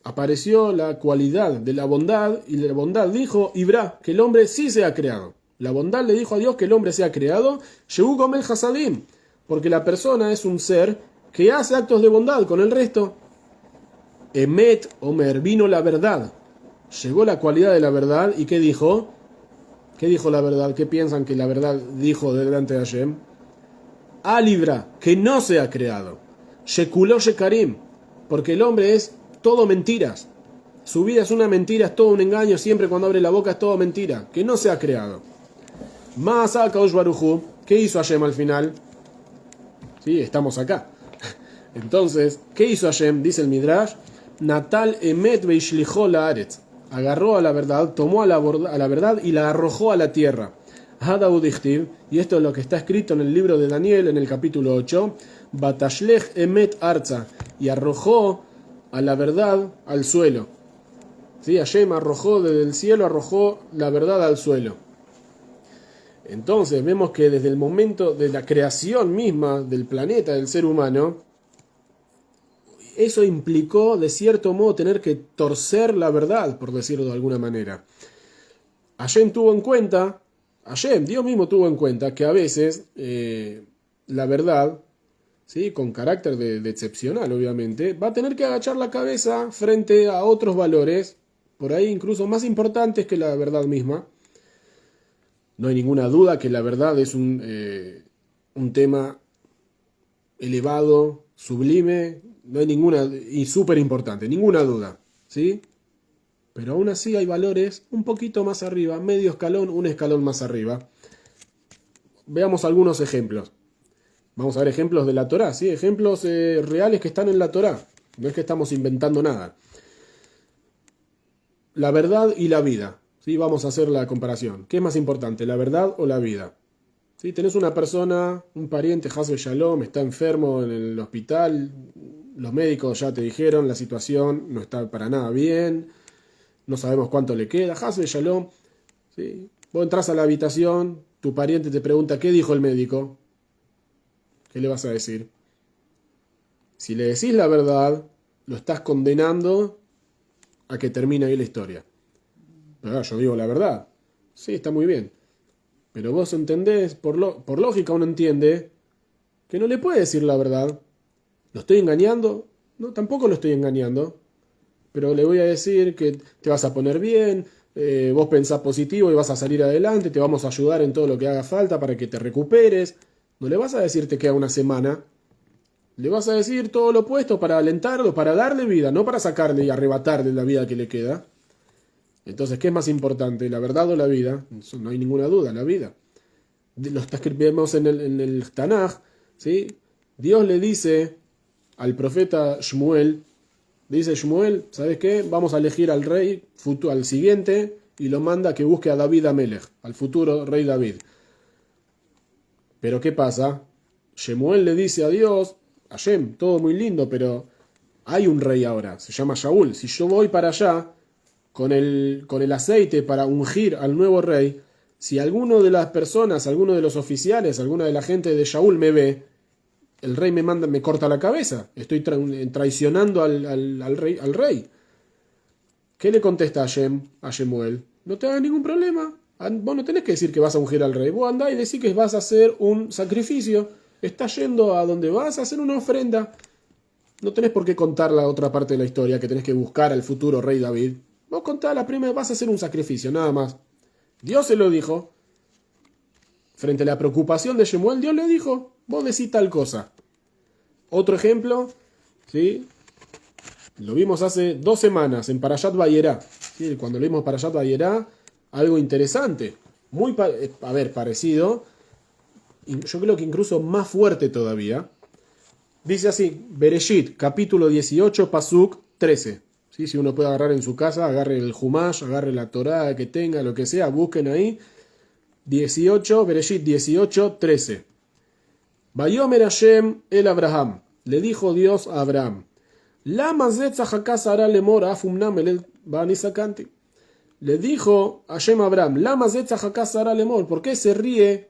apareció la cualidad de la bondad, y la bondad dijo, Ibra, que el hombre sí sea creado. La bondad le dijo a Dios que el hombre sea creado, Shehu Gomel Hasadim, porque la persona es un ser que hace actos de bondad con el resto. Emet Omer, vino la verdad. Llegó la cualidad de la verdad, ¿y qué dijo? ¿Qué dijo la verdad? ¿Qué piensan que la verdad dijo delante de Hashem? Alibra, que no sea creado. Shekulo Shekarim, Porque el hombre es todo mentiras. Su vida es una mentira, es todo un engaño, siempre cuando abre la boca es todo mentira, que no se ha creado. Más a Kaush Barujú, ¿qué hizo Hashem al final? Sí, estamos acá. Entonces, ¿qué hizo Hashem? Dice el Midrash, Natal emet veishlichó la aretz. Agarró a la verdad, tomó a la verdad y la arrojó a la tierra. Hadaud, y esto es lo que está escrito en el libro de Daniel, en el capítulo 8, Batashlech emet arza, y arrojó a la verdad al suelo. ¿Sí? Hashem arrojó desde el cielo, arrojó la verdad al suelo. Entonces vemos que desde el momento de la creación misma del planeta, del ser humano, eso implicó de cierto modo tener que torcer la verdad, por decirlo de alguna manera. Hashem tuvo en cuenta, Dios mismo tuvo en cuenta que a veces la verdad, ¿sí? Con carácter de excepcional obviamente, va a tener que agachar la cabeza frente a otros valores, por ahí incluso más importantes que la verdad misma. No hay ninguna duda que la verdad es un tema elevado, sublime, no hay ninguna, y súper importante, ninguna duda, ¿sí? Pero aún así hay valores un poquito más arriba, medio escalón, un escalón más arriba. Veamos algunos ejemplos. Vamos a ver ejemplos de la Torá, ¿sí? Ejemplos reales que están en la Torá. No es que estamos inventando nada. La verdad y la vida, ¿sí? Vamos a hacer la comparación. ¿Qué es más importante, la verdad o la vida? ¿Sí? Tenés una persona, un pariente, Hasbe Shalom, está enfermo en el hospital. Los médicos ya te dijeron, la situación no está para nada bien. No sabemos cuánto le queda. Hasbe Shalom, ¿sí? Vos entras a la habitación, tu pariente te pregunta, ¿qué dijo el médico? ¿Qué le vas a decir? Si le decís la verdad, lo estás condenando a que termine ahí la historia. Pero yo digo la verdad. Sí, está muy bien. Pero vos entendés, por lógica uno entiende que no le puede decir la verdad. ¿Lo estoy engañando? No, tampoco lo estoy engañando. Pero le voy a decir que te vas a poner bien, vos pensás positivo y vas a salir adelante, te vamos a ayudar en todo lo que haga falta para que te recuperes. No le vas a decir te queda una semana. Le vas a decir todo lo opuesto para alentarlo, para darle vida, no para sacarle y arrebatarle la vida que le queda. Entonces, ¿qué es más importante, la verdad o la vida? Eso no hay ninguna duda, la vida. Lo vemos en el Tanaj, ¿sí? Dios le dice al profeta Shmuel, dice Shmuel, ¿sabes qué? Vamos a elegir al rey, al siguiente, y lo manda a que busque a David Amelech, al futuro rey David. Pero ¿qué pasa? Shmuel le dice a Dios, Hashem, todo muy lindo, pero hay un rey ahora, se llama Shaul. Si yo voy para allá con el aceite para ungir al nuevo rey, si alguno de las personas, alguno de los oficiales, alguna de la gente de Shaul me ve, el rey me corta la cabeza. Estoy traicionando al rey. ¿Qué le contesta a Shemuel? No te hagas ningún problema. Vos no tenés que decir que vas a ungir al rey. Vos andá y decís que vas a hacer un sacrificio. Estás yendo a donde vas a hacer una ofrenda. No tenés por qué contar la otra parte de la historia, que tenés que buscar al futuro rey David. Vos contá la primera, vas a hacer un sacrificio, nada más. Dios se lo dijo. Frente a la preocupación de Shemuel, Dios le dijo, vos decís tal cosa. Otro ejemplo, ¿sí? Lo vimos hace 2 semanas en Parashat Vayera. ¿Sí? Cuando lo vimos Parashat Vayera, algo interesante. Muy, parecido. Yo creo que incluso más fuerte todavía. Dice así, Bereshit, capítulo 18, Pasuk 13. ¿Sí? Si uno puede agarrar en su casa, agarre el Humash, agarre la Torá que tenga, lo que sea, busquen ahí. 18, Bereshit 18, 13. Vayomer Hashem el Abraham. Le dijo Dios a Abraham. Lama zetzachaka Sara lemor afumnam el banisakanti. Le dijo Hashem a Abraham. Lama zetzachaka Sara lemor. ¿Por qué se ríe?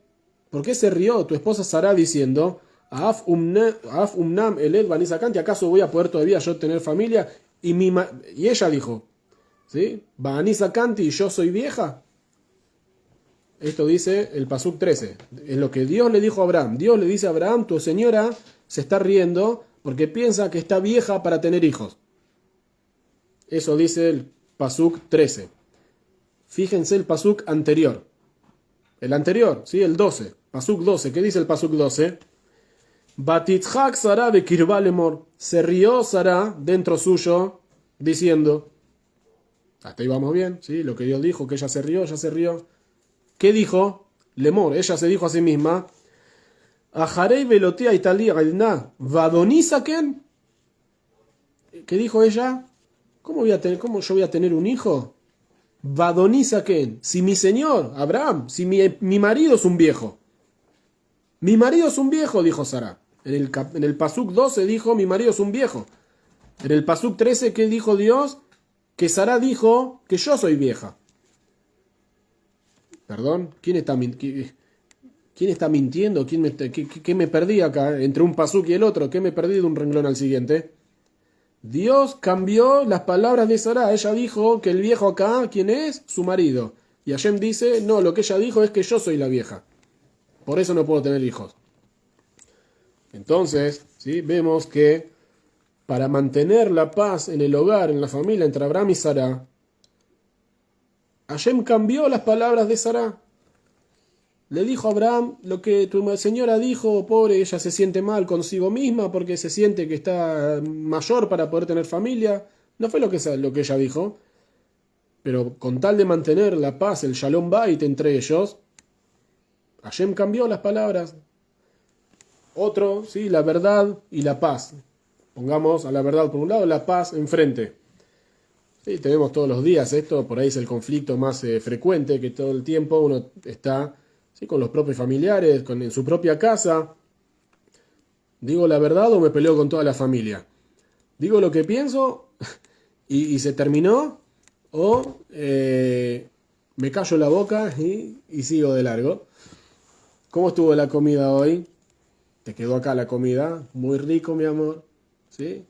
¿Por qué se rió tu esposa Sara diciendo? Afumnam el banisakanti. ¿Acaso voy a poder todavía yo tener familia? Y ella dijo, ¿sí? Banisakanti, y yo soy vieja. Esto dice el Pasuk 13. Es lo que Dios le dijo a Abraham. Dios le dice a Abraham, tu señora se está riendo porque piensa que está vieja para tener hijos. Eso dice el Pasuk 13. Fíjense el Pasuk anterior. El anterior, ¿sí? El 12. Pasuk 12. ¿Qué dice el Pasuk 12? Batitzhak Sara bekirba lemor. Se rió Sara dentro suyo, diciendo, hasta ahí vamos bien, ¿sí? Lo que Dios dijo, que ella se rió, ella se rió. ¿Qué dijo? Lemor, ella se dijo a sí misma, Ajarei velotea Italia Gailna, Vadonizaken. ¿Qué dijo ella? ¿Cómo yo voy a tener un hijo? Vadonizaken, si mi señor, Abraham, si mi marido es un viejo. Mi marido es un viejo, dijo Sara. En el Pasuk 12 dijo, mi marido es un viejo. En el Pasuk 13, ¿qué dijo Dios? Que Sara dijo que yo soy vieja. ¿Perdón? ¿Quién está mintiendo? ¿Qué me perdí acá? Entre un pasuk y el otro, ¿qué me perdí de un renglón al siguiente? Dios cambió las palabras de Sara. Ella dijo que el viejo acá, ¿quién es? Su marido. Y Hashem dice, no, lo que ella dijo es que yo soy la vieja. Por eso no puedo tener hijos. Entonces, ¿sí? Vemos que para mantener la paz en el hogar, en la familia, entre Abraham y Sara, Hashem cambió las palabras de Sara. Le dijo a Abraham, lo que tu señora dijo, pobre, ella se siente mal consigo misma porque se siente que está mayor para poder tener familia. No fue lo que ella dijo. Pero con tal de mantener la paz, el Shalom Bait entre ellos, Hashem cambió las palabras. Otro, ¿sí? La verdad y la paz. Pongamos a la verdad por un lado, la paz enfrente. Sí, tenemos todos los días esto, por ahí es el conflicto más frecuente, que todo el tiempo uno está, ¿sí? Con los propios familiares, en su propia casa. ¿Digo la verdad o me peleo con toda la familia? ¿Digo lo que pienso y se terminó? ¿O me callo la boca y sigo de largo? ¿Cómo estuvo la comida hoy? ¿Te quedó acá la comida? Muy rico, mi amor. ¿Sí?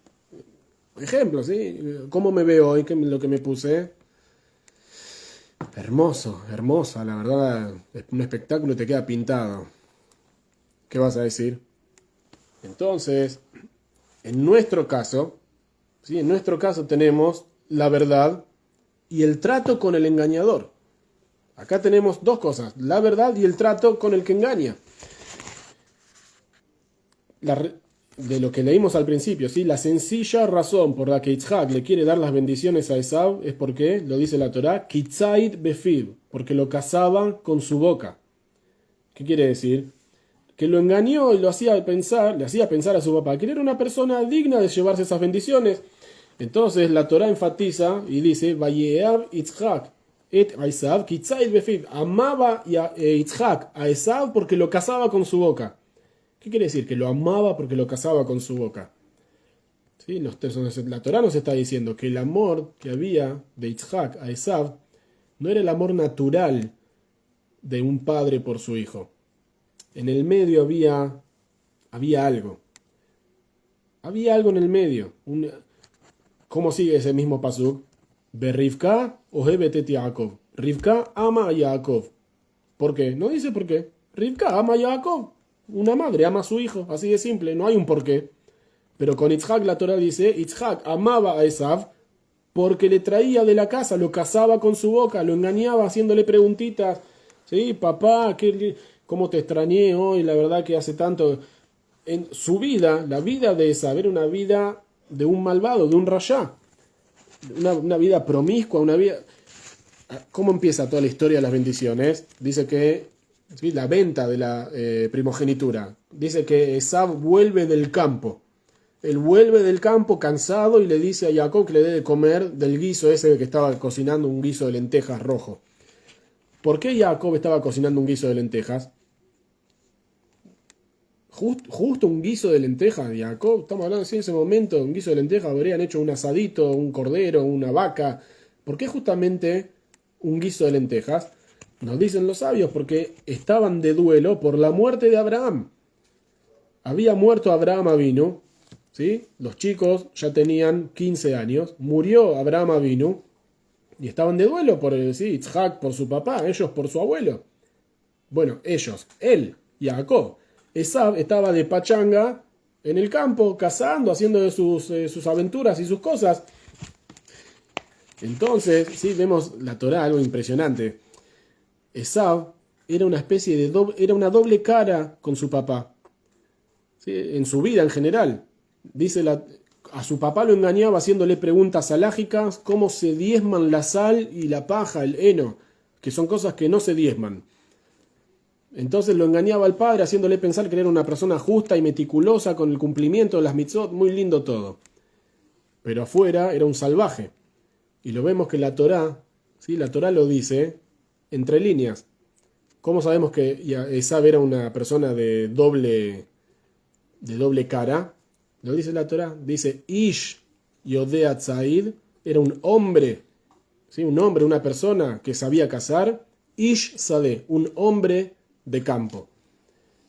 Ejemplo, ¿sí? ¿Cómo me veo hoy? ¿Qué es lo que me puse? Hermoso, hermosa, la verdad, es un espectáculo y te queda pintado. ¿Qué vas a decir? Entonces, en nuestro caso, ¿sí? En nuestro caso tenemos la verdad y el trato con el engañador. Acá tenemos dos cosas, la verdad y el trato con el que engaña. De lo que leímos al principio, ¿sí? La sencilla razón por la que Yitzhak le quiere dar las bendiciones a Esaú es porque, lo dice la Torá, Kitzaid Befiv, porque lo casaba con su boca. ¿Qué quiere decir? Que lo engañó y le hacía pensar a su papá que era una persona digna de llevarse esas bendiciones. Entonces la Torá enfatiza y dice, Vayeav Yitzhak et Esaú Kitzaid Befiv, amaba a Yitzhak a Esaú porque lo casaba con su boca. ¿Qué quiere decir? Que lo amaba porque lo casaba con su boca. ¿Sí? La Torá nos está diciendo que el amor que había de Yitzhak a Esaú no era el amor natural de un padre por su hijo. En el medio había algo. Había algo en el medio. ¿Cómo sigue ese mismo pasuk? Berrivka ohebetet Yaakov. Rivka ama a Yaakov. ¿Por qué? No dice por qué. Rivka ama a Yaakov. Una madre ama a su hijo, así de simple, no hay un porqué. Pero con Yitzhak la Torah dice, Yitzhak amaba a Esaú porque le traía de la casa, lo casaba con su boca, lo engañaba haciéndole preguntitas. ¿Sí? Papá, ¿cómo te extrañé hoy? La verdad que hace tanto. En su vida, la vida de Esaú era una vida de un malvado, de un rayá. Una vida promiscua, una vida... ¿Cómo empieza toda la historia de las bendiciones? Dice que... ¿sí? La venta de la primogenitura. Dice que Esaú vuelve del campo. Él vuelve del campo cansado y le dice a Jacob que le dé de comer del guiso ese que estaba cocinando, un guiso de lentejas rojo. ¿Por qué Jacob estaba cocinando un guiso de lentejas? Justo un guiso de lentejas de Jacob. Estamos hablando así en ese momento. Un guiso de lentejas habrían hecho un asadito, un cordero, una vaca. ¿Por qué justamente un guiso de lentejas? Nos dicen los sabios porque estaban de duelo por la muerte de Abraham. Había muerto Abraham Avinu, ¿sí? Los chicos ya tenían 15 años. Murió Abraham Avinu y estaban de duelo por Yitzhak por su papá, ellos por su abuelo. Bueno, ellos, él y Jacob. Esaú estaba de pachanga en el campo, cazando, haciendo sus aventuras y sus cosas. Entonces, sí, vemos la Torá, algo impresionante. Esaú era una especie de era una doble cara con su papá. ¿sí? En su vida en general. A su papá lo engañaba haciéndole preguntas alágicas, cómo se diezman la sal y la paja, el heno, que son cosas que no se diezman. Entonces lo engañaba al padre haciéndole pensar que era una persona justa y meticulosa con el cumplimiento de las mitzvot, muy lindo todo. Pero afuera era un salvaje. Y lo vemos que la Torá, ¿sí? La Torá lo dice entre líneas. ¿Cómo sabemos que Esab era una persona de doble cara? Lo dice la Torá. Dice, Ish Yodea Tzaid, era un hombre, ¿sí? Un hombre, una persona que sabía cazar. Ish Sadeh, un hombre de campo.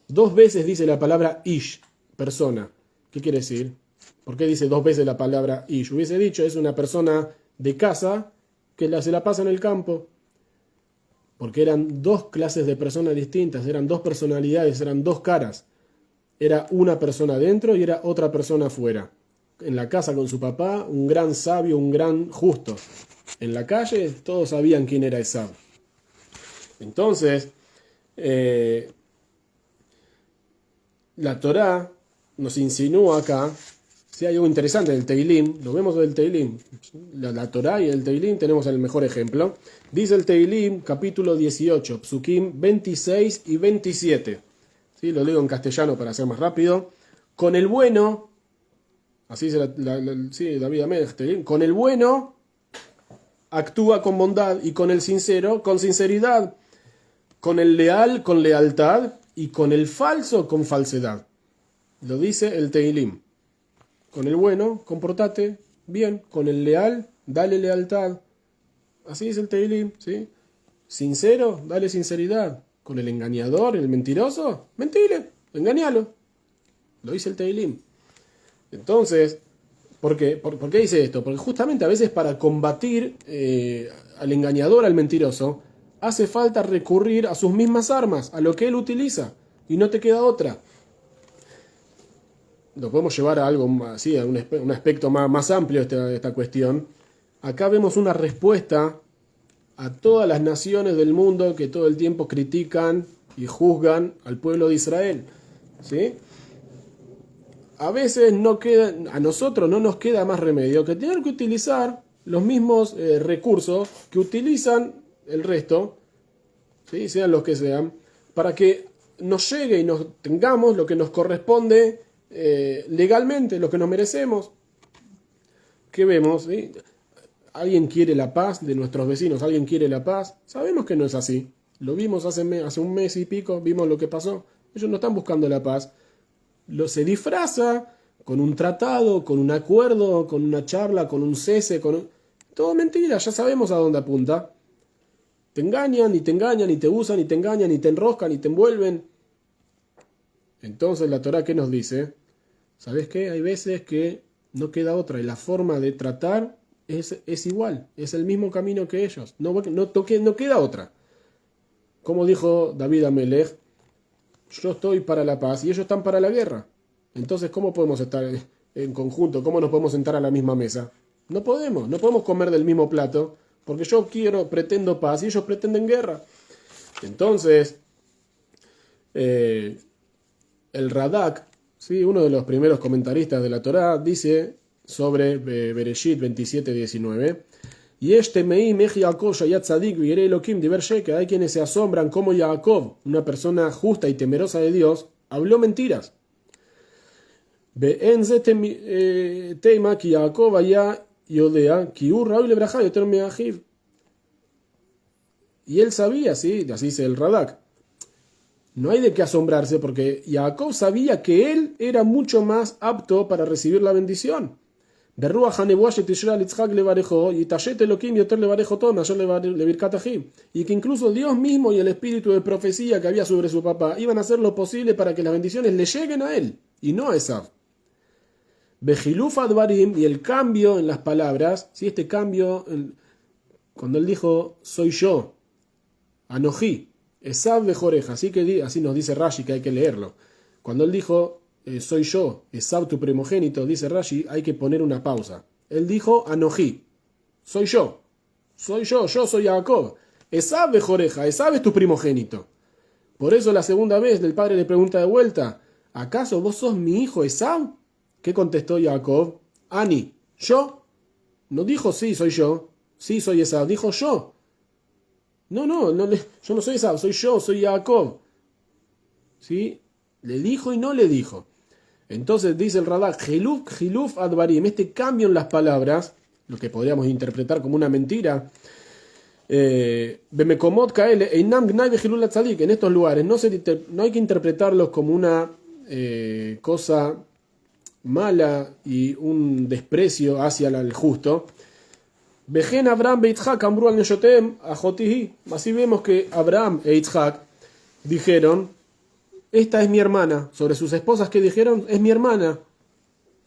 2 veces dice la palabra Ish, persona. ¿Qué quiere decir? ¿Por qué dice 2 veces la palabra Ish? Hubiese dicho, es una persona de casa que se la pasa en el campo. Porque eran 2 clases de personas distintas, eran 2 personalidades, eran 2 caras. Era una persona dentro y era otra persona afuera. En la casa con su papá, un gran sabio, un gran justo. En la calle, todos sabían quién era Esab. Entonces, la Torá nos insinúa acá, si hay algo interesante en el Teilim, lo vemos del Teilim, la Torá y el Teilim tenemos el mejor ejemplo. Dice el Teilim, capítulo 18, Psukim 26 y 27. ¿Sí? Lo digo en castellano para ser más rápido. Con el bueno, así dice David Amelech, con el bueno actúa con bondad y con el sincero, con sinceridad. Con el leal, con lealtad, y con el falso, con falsedad. Lo dice el Teilim. Con el bueno, comportate bien. Con el leal, dale lealtad. Así dice el Teilim, ¿sí? Sincero, dale sinceridad. Con el engañador, el mentiroso, mentile, engañalo. Lo dice el Teilim. Entonces, ¿por qué? ¿Por qué dice esto? Porque justamente a veces para combatir al engañador, al mentiroso, hace falta recurrir a sus mismas armas, a lo que él utiliza, y no te queda otra. Lo podemos llevar a algo así, a un aspecto más amplio de esta cuestión. Acá vemos una respuesta a todas las naciones del mundo que todo el tiempo critican y juzgan al pueblo de Israel. ¿Sí? A veces a nosotros no nos queda más remedio que tener que utilizar los mismos recursos que utilizan el resto, ¿sí? Sean los que sean, para que nos llegue y nos tengamos lo que nos corresponde legalmente, lo que nos merecemos. ¿Qué vemos? ¿Sí? ¿Alguien quiere la paz de nuestros vecinos? ¿Alguien quiere la paz? Sabemos que no es así. Lo vimos hace un mes y pico, vimos lo que pasó. Ellos no están buscando la paz. Se disfraza con un tratado, con un acuerdo, con una charla, con un cese, todo mentira, ya sabemos a dónde apunta. Te engañan, y te usan, y te engañan, y te enroscan, y te envuelven. Entonces la Torá, ¿qué nos dice? ¿Sabes qué? Hay veces que no queda otra, y la forma de tratar es igual, es el mismo camino que ellos. No queda otra. Como dijo David Amelech, yo estoy para la paz y ellos están para la guerra. Entonces, ¿cómo podemos estar en conjunto? ¿Cómo nos podemos sentar a la misma mesa? No podemos comer del mismo plato, porque yo pretendo paz y ellos pretenden guerra. Entonces, el Radak, ¿sí? Uno de los primeros comentaristas de la Torá, dice sobre Bereshit 27:19, y hay quienes se asombran como Jacob, una persona justa y temerosa de Dios, habló mentiras. Y él sabía, ¿sí? Así dice el Radak. No hay de qué asombrarse porque Jacob sabía que él era mucho más apto para recibir la bendición. Y que incluso Dios mismo y el espíritu de profecía que había sobre su papá iban a hacer lo posible para que las bendiciones le lleguen a él y no a Esab. Bejiluf advarim, y el cambio en las palabras, ¿sí? Este cambio, cuando él dijo soy yo, Anojí, Esab bejoreja, así nos dice Rashi que hay que leerlo. Cuando él dijo soy yo, Esab tu primogénito, dice Rashi, hay que poner una pausa. Él dijo Anojí, soy yo soy Jacob. Esab bejoreja, Esab es tu primogénito. Por eso la segunda vez el padre le pregunta de vuelta, ¿acaso vos sos mi hijo Esau? ¿Qué contestó Jacob? Ani, ¿yo? No dijo sí, soy yo. Sí, soy Esau. Dijo yo. No, yo no soy Esau, soy yo, soy Jacob. ¿Sí? Le dijo y no le dijo. Entonces dice el Radak, Hiluf Advarim, este cambio en las palabras, lo que podríamos interpretar como una mentira, Bemekomot Kaele, Einam Gnai Behilul Atzadik, en estos lugares no hay que interpretarlos como una cosa mala y un desprecio hacia el justo. Bejen Abraham e Yitzhak Amru al Neshotem Ajotihi. Así vemos que Abraham e Yitzhak dijeron, esta es mi hermana. Sobre sus esposas que dijeron, es mi hermana.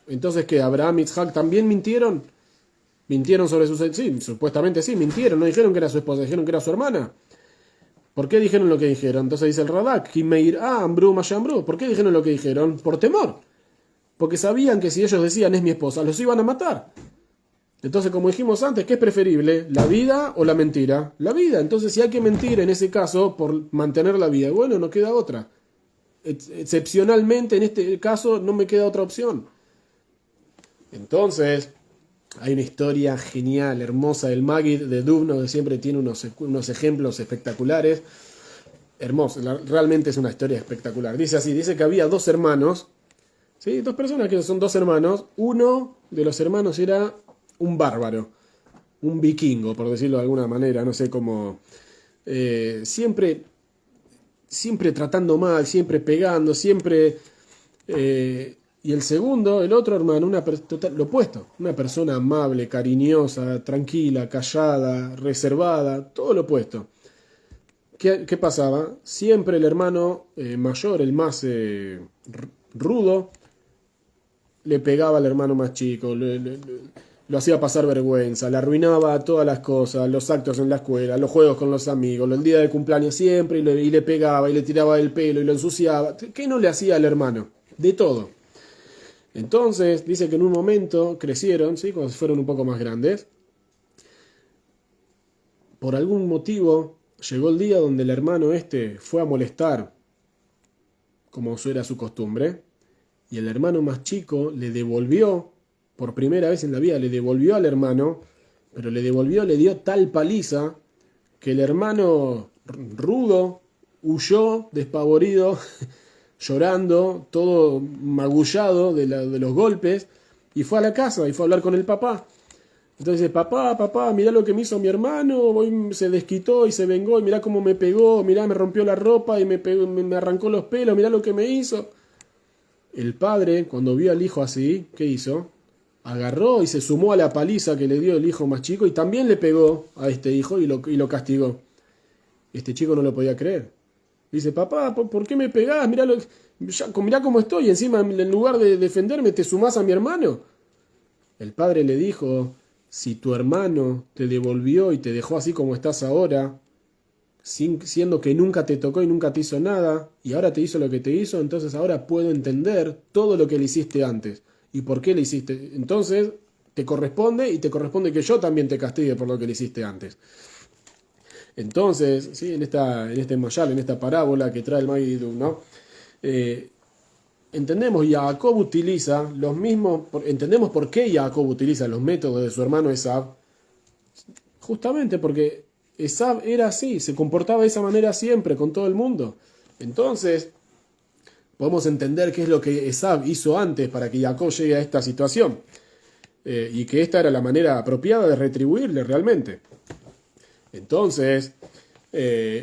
Entonces, ¿qué? ¿Abraham y Yitzhak también mintieron? ¿Mintieron sobre sus... Sí, supuestamente sí, mintieron. No dijeron que era su esposa, dijeron que era su hermana. ¿Por qué dijeron lo que dijeron? Entonces dice el Radak, ¿por qué dijeron lo que dijeron? Por temor. Porque sabían que si ellos decían es mi esposa, los iban a matar. Entonces, como dijimos antes, ¿qué es preferible? ¿La vida o la mentira? La vida. Entonces, si hay que mentir en ese caso por mantener la vida, bueno, no queda otra. Excepcionalmente, en este caso, no me queda otra opción. Entonces, hay una historia genial, hermosa del Maggid de Dubno, que siempre tiene unos ejemplos espectaculares. Hermoso, realmente es una historia espectacular. Dice así, dice que había dos hermanos, ¿sí? Dos personas que son dos hermanos. Uno de los hermanos era un bárbaro, un vikingo, por decirlo de alguna manera, no sé cómo, siempre tratando mal, siempre pegando, siempre... y el segundo, el otro hermano, lo opuesto, una persona amable, cariñosa, tranquila, callada, reservada, todo lo opuesto. ¿Qué pasaba? Siempre el hermano mayor, el más rudo, le pegaba al hermano más chico, lo hacía pasar vergüenza, le arruinaba todas las cosas, los actos en la escuela, los juegos con los amigos, el día de cumpleaños siempre, y le pegaba, y le tiraba el pelo, y lo ensuciaba. ¿Qué no le hacía al hermano? De todo. Entonces, dice que en un momento crecieron, ¿sí? Cuando fueron un poco más grandes, por algún motivo llegó el día donde el hermano fue a molestar, como era su costumbre, y el hermano más chico le devolvió, por primera vez en la vida, le devolvió al hermano, pero le dio tal paliza que el hermano rudo huyó despavorido, llorando, todo magullado de los golpes, y fue a la casa y fue a hablar con el papá. Entonces dice, papá, mirá lo que me hizo mi hermano, hoy se desquitó y se vengó, y mirá cómo me pegó, mirá, me rompió la ropa y me arrancó los pelos, mirá lo que me hizo. El padre, cuando vio al hijo así, ¿qué hizo? Agarró y se sumó a la paliza que le dio el hijo más chico y también le pegó a este hijo y lo castigó. Este chico no lo podía creer. Dice, papá, ¿por qué me pegás? Mirá cómo estoy, y encima en lugar de defenderme te sumás a mi hermano. El padre le dijo, si tu hermano te devolvió y te dejó así como estás ahora, siendo que nunca te tocó y nunca te hizo nada, y ahora te hizo lo que te hizo, entonces ahora puedo entender todo lo que le hiciste antes. ¿Y por qué le hiciste? Entonces te corresponde que yo también te castigue por lo que le hiciste antes. Entonces, ¿sí? en este mayal, en esta parábola que trae el Maggid, ¿no? Entendemos entendemos por qué Jacob utiliza los métodos de su hermano Esav, justamente porque Esav era así, se comportaba de esa manera siempre con todo el mundo. Entonces, podemos entender qué es lo que Esav hizo antes para que Jacob llegue a esta situación, y que esta era la manera apropiada de retribuirle realmente. Entonces,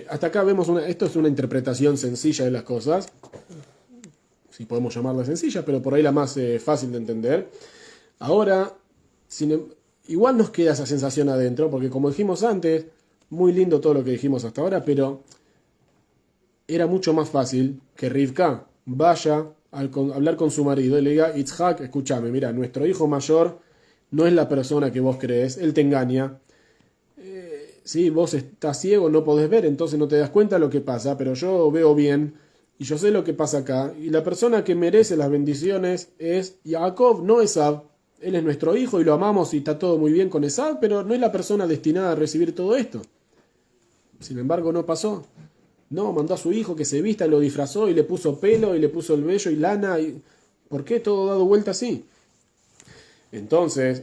hasta acá vemos esto es una interpretación sencilla de las cosas, si podemos llamarla sencilla, pero por ahí la más fácil de entender. Ahora, igual nos queda esa sensación adentro, porque como dijimos antes, muy lindo todo lo que dijimos hasta ahora, pero era mucho más fácil que Rivka vaya a hablar con su marido y le diga, Yitzhak, escúchame, mira, nuestro hijo mayor no es la persona que vos crees, él te engaña. Sí, vos estás ciego, no podés ver, entonces no te das cuenta de lo que pasa, pero yo veo bien y yo sé lo que pasa acá. Y la persona que merece las bendiciones es Jacob, no Esav. Él es nuestro hijo y lo amamos y está todo muy bien con Esav, pero no es la persona destinada a recibir todo esto. Sin embargo, no pasó. No, mandó a su hijo que se vista, lo disfrazó y le puso pelo y le puso el vello y lana. ¿Por qué todo dado vuelta así? Entonces,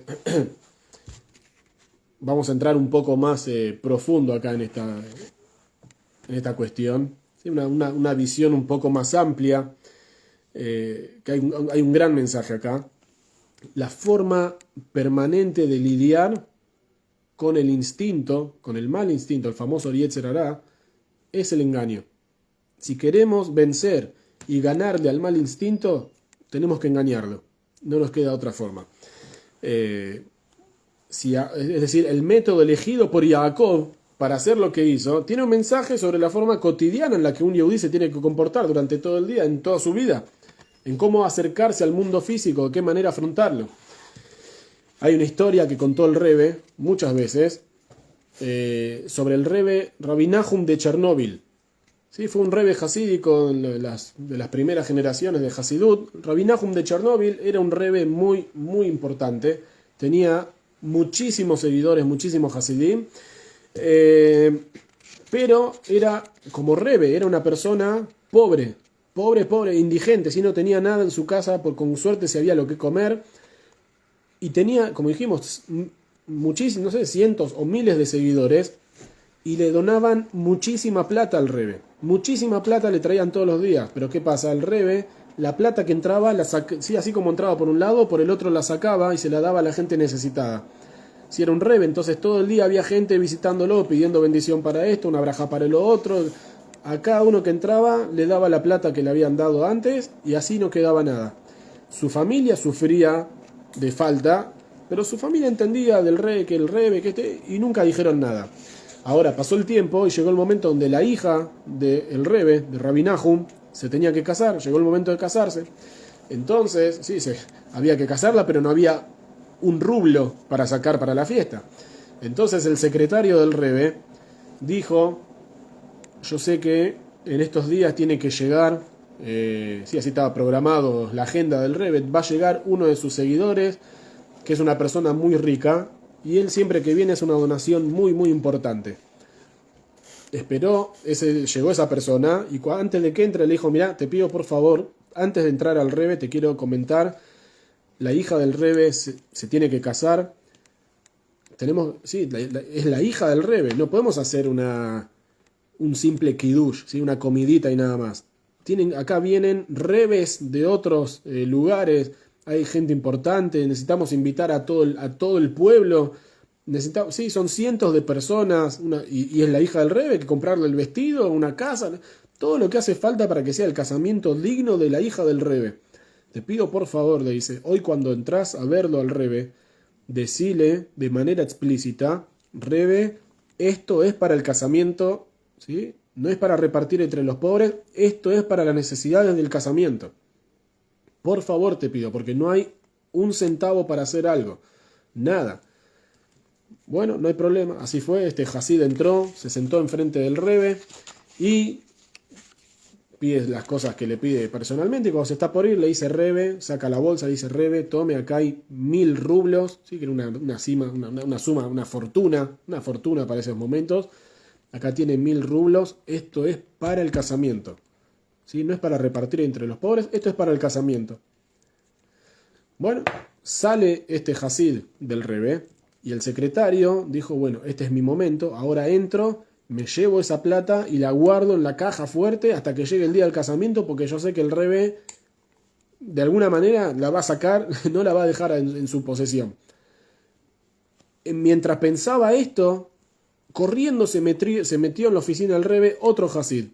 vamos a entrar un poco más profundo acá en esta cuestión. ¿Sí? Una visión un poco más amplia, que hay un gran mensaje acá. La forma permanente de lidiar con el instinto, con el mal instinto, el famoso Yetzer Hará, es el engaño. Si queremos vencer y ganarle al mal instinto, tenemos que engañarlo. No nos queda otra forma. Es decir, el método elegido por Jacob para hacer lo que hizo, tiene un mensaje sobre la forma cotidiana en la que un yehudí se tiene que comportar durante todo el día, en toda su vida, en cómo acercarse al mundo físico, de qué manera afrontarlo. Hay una historia que contó el Rebbe muchas veces sobre el Rebbe Rabbi Nahum de Chernóbil. ¿Sí? Fue un Rebbe hasídico de las primeras generaciones de Hasidut. Rabbi Nahum de Chernóbil era un Rebbe muy, muy importante. Tenía muchísimos seguidores, muchísimos hasidim. Pero era como Rebbe, era una persona pobre, indigente. Si no tenía nada en su casa, con suerte si había lo que comer. Y tenía, como dijimos, muchísimos, no sé, cientos o miles de seguidores. Y le donaban muchísima plata al Rebbe. Muchísima plata le traían todos los días. Pero ¿qué pasa? El Rebbe, la plata que entraba, sí, así como entraba por un lado, por el otro la sacaba y se la daba a la gente necesitada. Si era un Rebbe, entonces todo el día había gente visitándolo, pidiendo bendición para esto, una braja para lo otro. A cada uno que entraba le daba la plata que le habían dado antes y así no quedaba nada. Su familia sufría de falta, pero su familia entendía del Rebbe, que el Rebbe, y nunca dijeron nada. Ahora pasó el tiempo y llegó el momento donde la hija del Rebbe, de Rabbi Nahum, se tenía que casar, llegó el momento de casarse. Entonces, sí, había que casarla, pero no había un rublo para sacar para la fiesta. Entonces el secretario del Rebbe dijo, yo sé que en estos días tiene que llegar, sí, así estaba programado la agenda del Rebbe, va a llegar uno de sus seguidores, que es una persona muy rica, y él siempre que viene es una donación muy, muy importante. Llegó esa persona, y antes de que entre le dijo, mira, te pido por favor, antes de entrar al Rebbe, te quiero comentar, la hija del Rebbe se tiene que casar. Es la hija del Rebbe, no podemos hacer un simple kiddush, ¿sí? Una comidita y nada más. Acá vienen Rebbes de otros lugares, hay gente importante, necesitamos invitar a todo el pueblo. Sí, son cientos de personas, y es la hija del Rebbe, hay que comprarle el vestido, una casa, todo lo que hace falta para que sea el casamiento digno de la hija del Rebbe. Te pido por favor, le dice, hoy cuando entras a verlo al Rebbe, decile de manera explícita, Rebbe, esto es para el casamiento, ¿sí? No es para repartir entre los pobres, esto es para las necesidades del casamiento. Por favor te pido, porque no hay un centavo para hacer algo, nada. Bueno, no hay problema, así fue, este Hasid entró, se sentó enfrente del Rebbe y pide las cosas que le pide personalmente, y cuando se está por ir le dice Rebbe, saca la bolsa, dice Rebbe, tome, acá hay 1000 rublos, ¿sí? Que era una suma, una fortuna para esos momentos, acá tiene 1000 rublos, esto es para el casamiento, ¿sí? No es para repartir entre los pobres, esto es para el casamiento. Bueno, sale este Hasid del Rebbe, y el secretario dijo, bueno, este es mi momento, ahora entro, me llevo esa plata y la guardo en la caja fuerte hasta que llegue el día del casamiento, porque yo sé que el Rebbe de alguna manera la va a sacar, no la va a dejar en su posesión. Mientras pensaba esto, corriendo se metió en la oficina del Rebbe otro Hasid.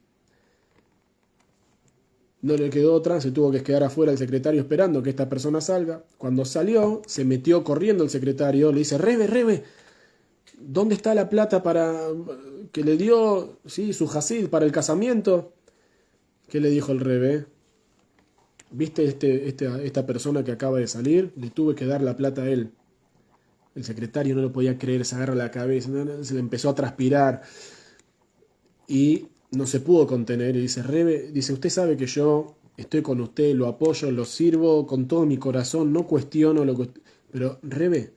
No le quedó otra, se tuvo que quedar afuera el secretario esperando que esta persona salga. Cuando salió, se metió corriendo el secretario, le dice, Rebbe, ¿dónde está la plata que le dio, sí, su Hasid para el casamiento? ¿Qué le dijo el Rebbe? ¿Viste esta persona que acaba de salir? Le tuve que dar la plata a él. El secretario no lo podía creer, se agarra la cabeza, se le empezó a transpirar y no se pudo contener y dice, Rebbe, dice, usted sabe que yo estoy con usted, lo apoyo, lo sirvo con todo mi corazón, no cuestiono pero Rebbe,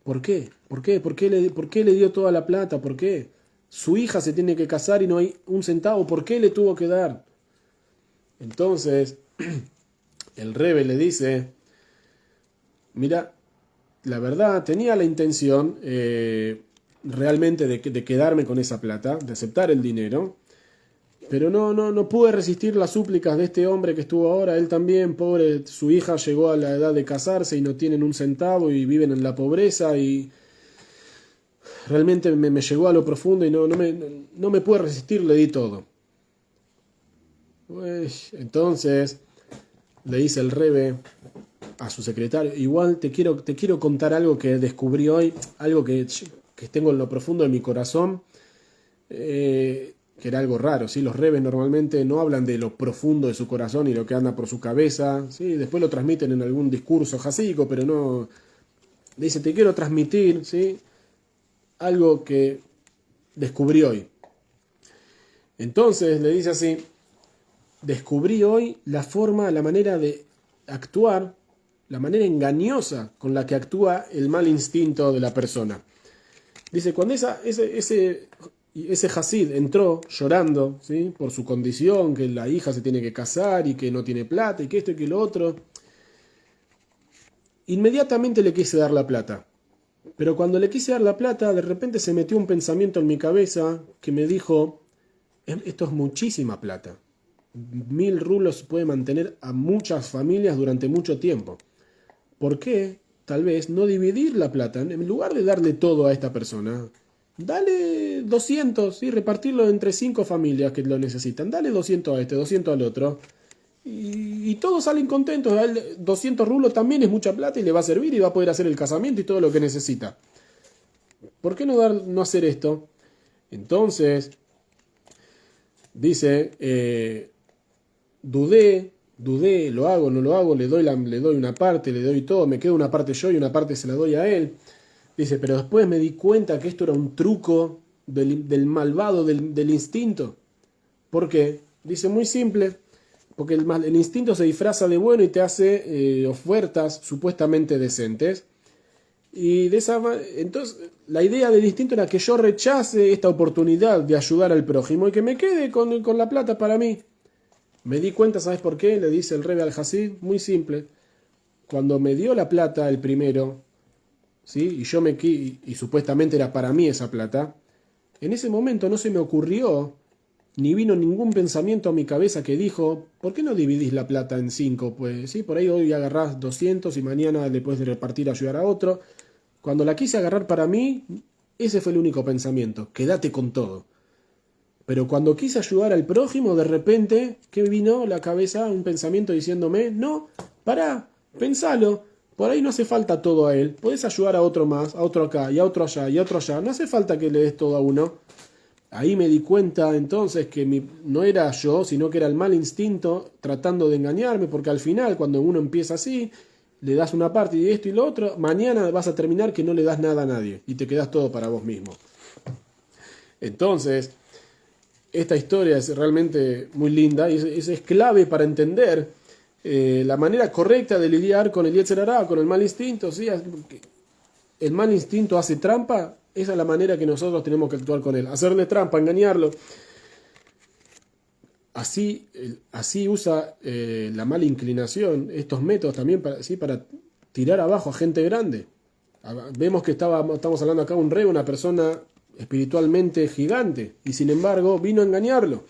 ¿por qué? ¿Por qué le dio toda la plata? ¿Por qué? su hija se tiene que casar y no hay un centavo, ¿por qué le tuvo que dar? Entonces, el Rebbe le dice, mira, la verdad tenía la intención realmente de quedarme con esa plata, de aceptar el dinero, pero no pude resistir las súplicas de este hombre que estuvo ahora. Él también, pobre, su hija llegó a la edad de casarse y no tienen un centavo y viven en la pobreza y realmente me llegó a lo profundo y no me pude resistir, le di todo. Entonces le dice el Rebbe a su secretario, igual te quiero contar algo que descubrí hoy, algo que tengo en lo profundo de mi corazón, que era algo raro, ¿sí? Los Rebes normalmente no hablan de lo profundo de su corazón y lo que anda por su cabeza, ¿sí? Después lo transmiten en algún discurso jasídico, pero no... Le dice, te quiero transmitir, ¿sí? Algo que descubrí hoy. Entonces le dice así, descubrí hoy la manera de actuar, la manera engañosa con la que actúa el mal instinto de la persona. Dice, cuando ese Hasid entró llorando, ¿sí? Por su condición, que la hija se tiene que casar y que no tiene plata y que esto y que lo otro, inmediatamente le quise dar la plata. Pero cuando le quise dar la plata, de repente se metió un pensamiento en mi cabeza que me dijo, esto es muchísima plata. 1000 rublos puede mantener a muchas familias durante mucho tiempo. ¿Por qué? Tal vez no dividir la plata. En lugar de darle todo a esta persona, dale 200, ¿sí? Repartirlo entre 5 familias que lo necesitan. Dale 200 a este, 200 al otro. Y todos salen contentos. 200 rublos también es mucha plata y le va a servir y va a poder hacer el casamiento y todo lo que necesita. ¿Por qué no hacer esto? Entonces, dice, dudé, lo hago, no lo hago, le doy una parte, le doy todo, me quedo una parte yo y una parte se la doy a él. Dice, pero después me di cuenta que esto era un truco del malvado, del instinto. ¿Por qué? Dice, muy simple, porque el instinto se disfraza de bueno y te hace ofertas supuestamente decentes. Y entonces la idea del instinto era que yo rechace esta oportunidad de ayudar al prójimo y que me quede con la plata para mí. Me di cuenta, ¿sabes por qué? Le dice el Rebbe al Hasid, muy simple. Cuando me dio la plata el primero, ¿sí? Y supuestamente era para mí esa plata, en ese momento no se me ocurrió, ni vino ningún pensamiento a mi cabeza que dijo, ¿por qué no dividís la plata en 5? Pues sí, por ahí hoy agarrás 200 y mañana le puedes repartir, ayudar a otro. Cuando la quise agarrar para mí, ese fue el único pensamiento, quédate con todo. Pero cuando quise ayudar al prójimo, de repente, ¿qué vino a la cabeza? Un pensamiento diciéndome, no, pará, pensalo, por ahí no hace falta todo a él, podés ayudar a otro más, a otro acá, y a otro allá, y a otro allá, no hace falta que le des todo a uno. Ahí me di cuenta entonces que no era yo, sino que era el mal instinto tratando de engañarme, porque al final, cuando uno empieza así, le das una parte y esto y lo otro, mañana vas a terminar que no le das nada a nadie, y te quedas todo para vos mismo. Entonces, esta historia es realmente muy linda y es clave para entender la manera correcta de lidiar con el Yetzer Hará, con el mal instinto. ¿Sí? El mal instinto hace trampa, esa es la manera que nosotros tenemos que actuar con él. Hacerle trampa, engañarlo. Así usa la mala inclinación, estos métodos también para tirar abajo a gente grande. Vemos que estamos hablando acá de un rey, una persona espiritualmente gigante, y sin embargo vino a engañarlo.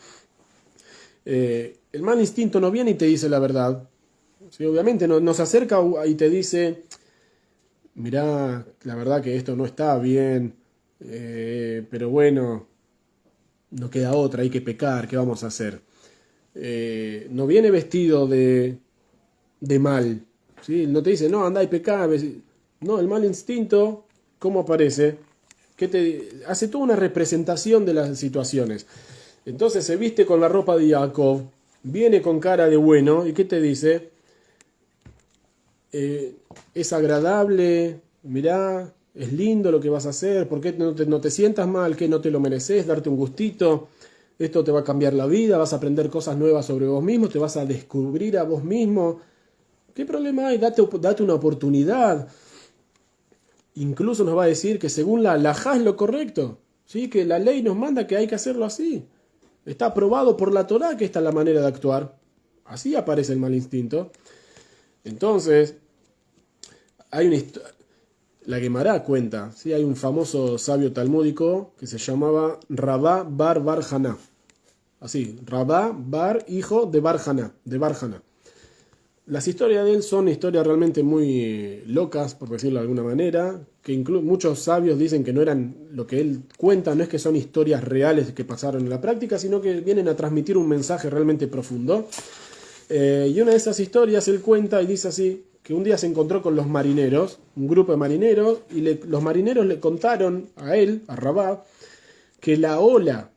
El mal instinto no viene y te dice la verdad. ¿Sí? Obviamente no se acerca y te dice, mirá, la verdad que esto no está bien, pero bueno, no queda otra, hay que pecar, ¿qué vamos a hacer? No viene vestido de mal, ¿sí? No te dice, no, andá y pecá. No, el mal instinto, ¿cómo aparece? Hace toda una representación de las situaciones. Entonces se viste con la ropa de Jacob, viene con cara de bueno, ¿y qué te dice? Es agradable, mirá, es lindo lo que vas a hacer, ¿por qué no te sientas mal? ¿Que no te lo mereces? Darte un gustito, esto te va a cambiar la vida, vas a aprender cosas nuevas sobre vos mismo, te vas a descubrir a vos mismo. ¿Qué problema hay? Date una oportunidad. Incluso nos va a decir que según la halajá es lo correcto. ¿sí? Que la ley nos manda que hay que hacerlo así. Está aprobado por la Torá que esta es la manera de actuar. Así aparece el mal instinto. Entonces, hay una la Guemará cuenta, ¿sí? Hay un famoso sabio talmúdico que se llamaba Rabá bar Haná. Así, Rabá bar, hijo de Bar Haná. Las historias de él son historias realmente muy locas, por decirlo de alguna manera, que muchos sabios dicen que no eran lo que él cuenta, no es que son historias reales que pasaron en la práctica, sino que vienen a transmitir un mensaje realmente profundo. Y una de esas historias él cuenta y dice así, que un día se encontró con los marineros, un grupo de marineros, y los marineros le contaron a él, a Rabá, que la ola,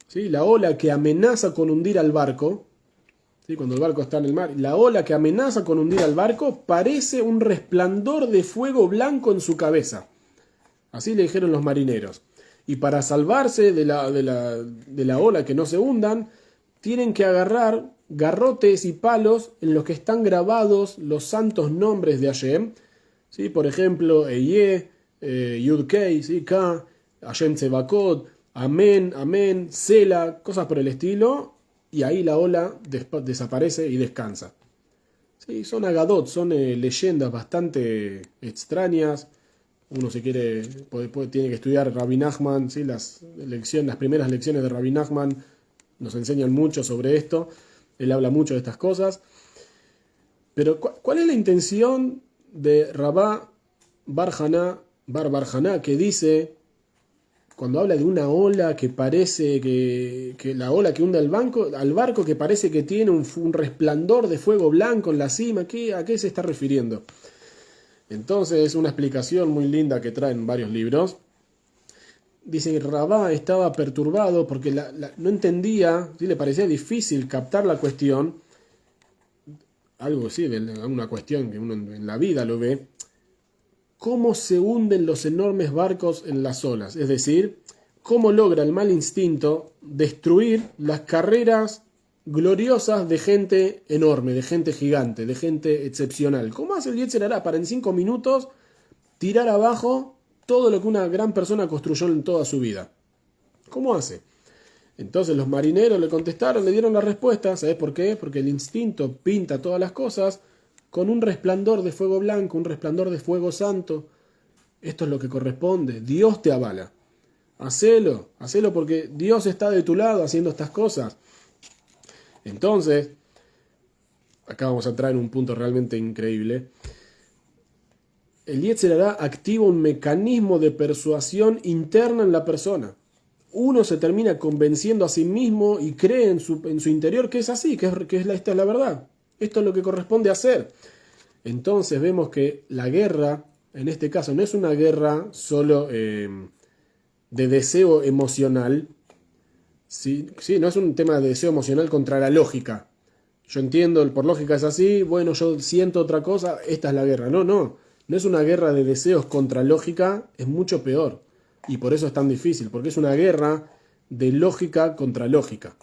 ¿sí? La ola que amenaza con hundir al barco, ¿sí? Cuando el barco está en el mar, la ola que amenaza con hundir al barco parece un resplandor de fuego blanco en su cabeza. Así le dijeron los marineros. Y para salvarse de la ola, que no se hundan, tienen que agarrar garrotes y palos en los que están grabados los santos nombres de Hashem, ¿sí? Por ejemplo, Eye, Yud-Kei, ¿sí? K, Hashem Tsevakot, Amén, Amén, Sela, cosas por el estilo, y ahí la ola desaparece y descansa. ¿Sí? Son agadot, son leyendas bastante extrañas. Uno si quiere, tiene que estudiar Rabbi Nachman, ¿sí? Las primeras lecciones de Rabbi Nachman nos enseñan mucho sobre esto. Él habla mucho de estas cosas. Pero ¿cuál es la intención de Rabá bar Haná, que dice, cuando habla de una ola que parece que la ola que hunde al barco que parece que tiene un resplandor de fuego blanco en la cima? ¿A qué se está refiriendo? Entonces es una explicación muy linda que traen varios libros. Dice que Rabá estaba perturbado porque no entendía, ¿sí? Le parecía difícil captar la cuestión, algo así, una cuestión que uno en la vida lo ve, cómo se hunden los enormes barcos en las olas, es decir, cómo logra el mal instinto destruir las carreras gloriosas de gente enorme, de gente gigante, de gente excepcional. ¿Cómo hace el Yetzer Hará para en 5 minutos tirar abajo todo lo que una gran persona construyó en toda su vida? ¿Cómo hace? Entonces los marineros le contestaron, le dieron la respuesta. ¿Sabes por qué? Porque el instinto pinta todas las cosas con un resplandor de fuego blanco, un resplandor de fuego santo. Esto es lo que corresponde. Dios te avala. Hacelo porque Dios está de tu lado haciendo estas cosas. Entonces, acá vamos a entrar en un punto realmente increíble. El Yetzer Hará activa un mecanismo de persuasión interna en la persona. Uno se termina convenciendo a sí mismo y cree en su interior que es así, esta es la verdad. Esto es lo que corresponde hacer. Entonces vemos que la guerra, en este caso, no es una guerra solo de deseo emocional. Sí, no es un tema de deseo emocional contra la lógica. Yo entiendo, por lógica es así, bueno, yo siento otra cosa, esta es la guerra. No es una guerra de deseos contra lógica, es mucho peor. Y por eso es tan difícil, porque es una guerra de lógica contra lógica.